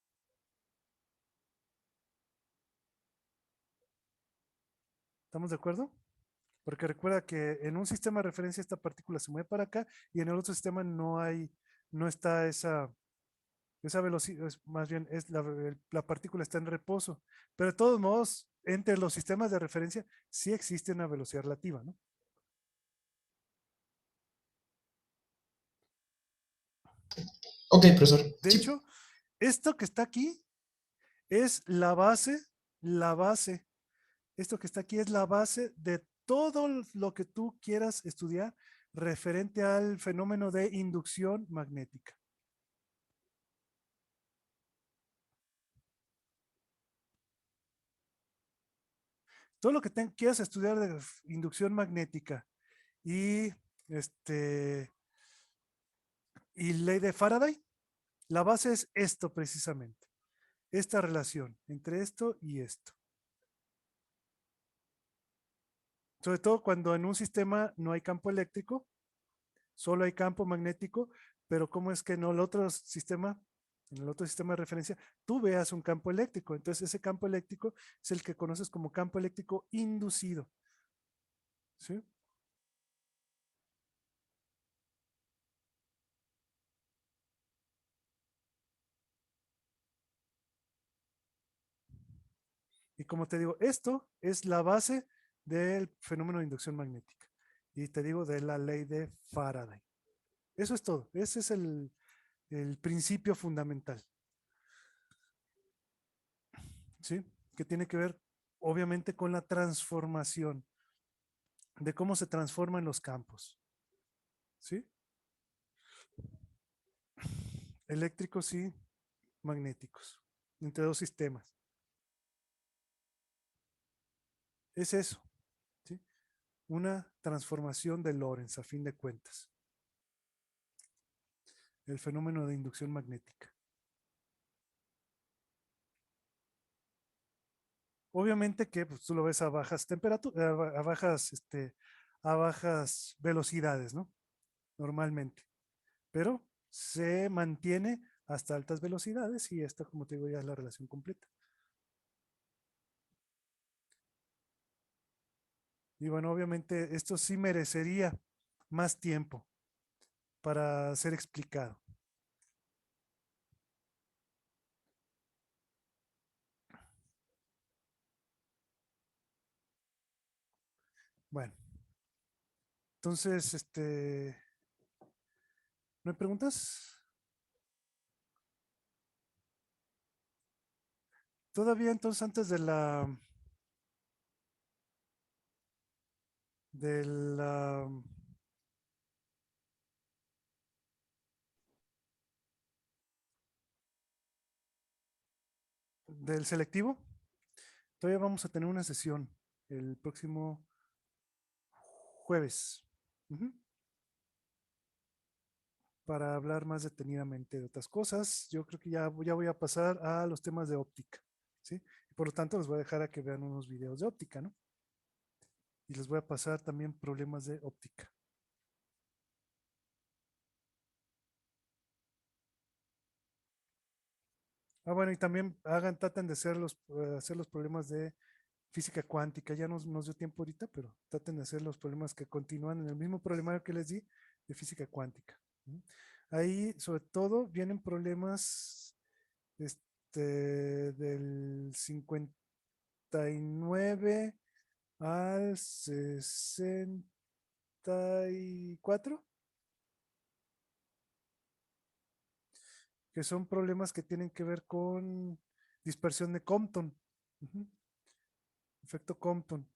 ¿Estamos de acuerdo? Porque recuerda que en un sistema de referencia esta partícula se mueve para acá y en el otro sistema no está esa velocidad, más bien es la partícula está en reposo. Pero de todos modos, entre los sistemas de referencia sí existe una velocidad relativa, ¿no? Ok, profesor. De Sí. hecho, esto que está aquí es la base, esto que está aquí es la base de todo lo que tú quieras estudiar referente al fenómeno de inducción magnética. Todo lo que quieras estudiar de inducción magnética y y ley de Faraday, la base es esto precisamente, esta relación entre esto y esto. Sobre todo cuando en un sistema no hay campo eléctrico, solo hay campo magnético, pero ¿cómo es que en el otro sistema, en el otro sistema de referencia, tú veas un campo eléctrico? Entonces ese campo eléctrico es el que conoces como campo eléctrico inducido. ¿Sí? Y como te digo, esto es la base del fenómeno de inducción magnética. Y te digo de la ley de Faraday. Eso es todo. Ese es el principio fundamental. ¿Sí? Que tiene que ver, obviamente, con la transformación, de cómo se transforman los campos. ¿Sí? Eléctricos y magnéticos, entre dos sistemas. Es eso. ¿Sí? Una transformación de Lorentz, a fin de cuentas. El fenómeno de inducción magnética. Obviamente que pues, tú lo ves a bajas temperaturas, a bajas velocidades, ¿no? Normalmente. Pero se mantiene hasta altas velocidades y esta, como te digo, ya es la relación completa. Y bueno, obviamente esto sí merecería más tiempo para ser explicado. Entonces, ¿no hay preguntas? Todavía entonces antes de la del selectivo, todavía vamos a tener una sesión el próximo jueves. Ujú. Para hablar más detenidamente de otras cosas. Yo creo que ya voy a pasar a los temas de óptica, ¿sí? Y por lo tanto, los voy a dejar a que vean unos videos de óptica, ¿no? Y les voy a pasar también problemas de óptica. Bueno, y también traten de hacer los problemas de física cuántica. Ya nos dio tiempo ahorita, pero traten de hacer los problemas que continúan en el mismo problema que les di de física cuántica. ¿Mm? Ahí, sobre todo, vienen problemas del 59 al 64, que son problemas que tienen que ver con dispersión de Compton. Ujú. Efecto Compton.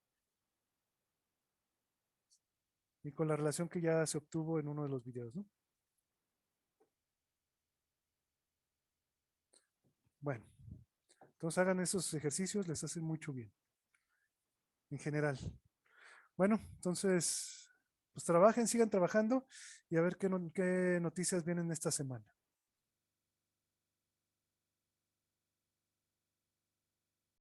Y con la relación que ya se obtuvo en uno de los videos, ¿no? Bueno, entonces hagan esos ejercicios, les hacen mucho bien, en general. Bueno, entonces, pues trabajen, sigan trabajando y a ver qué noticias vienen esta semana.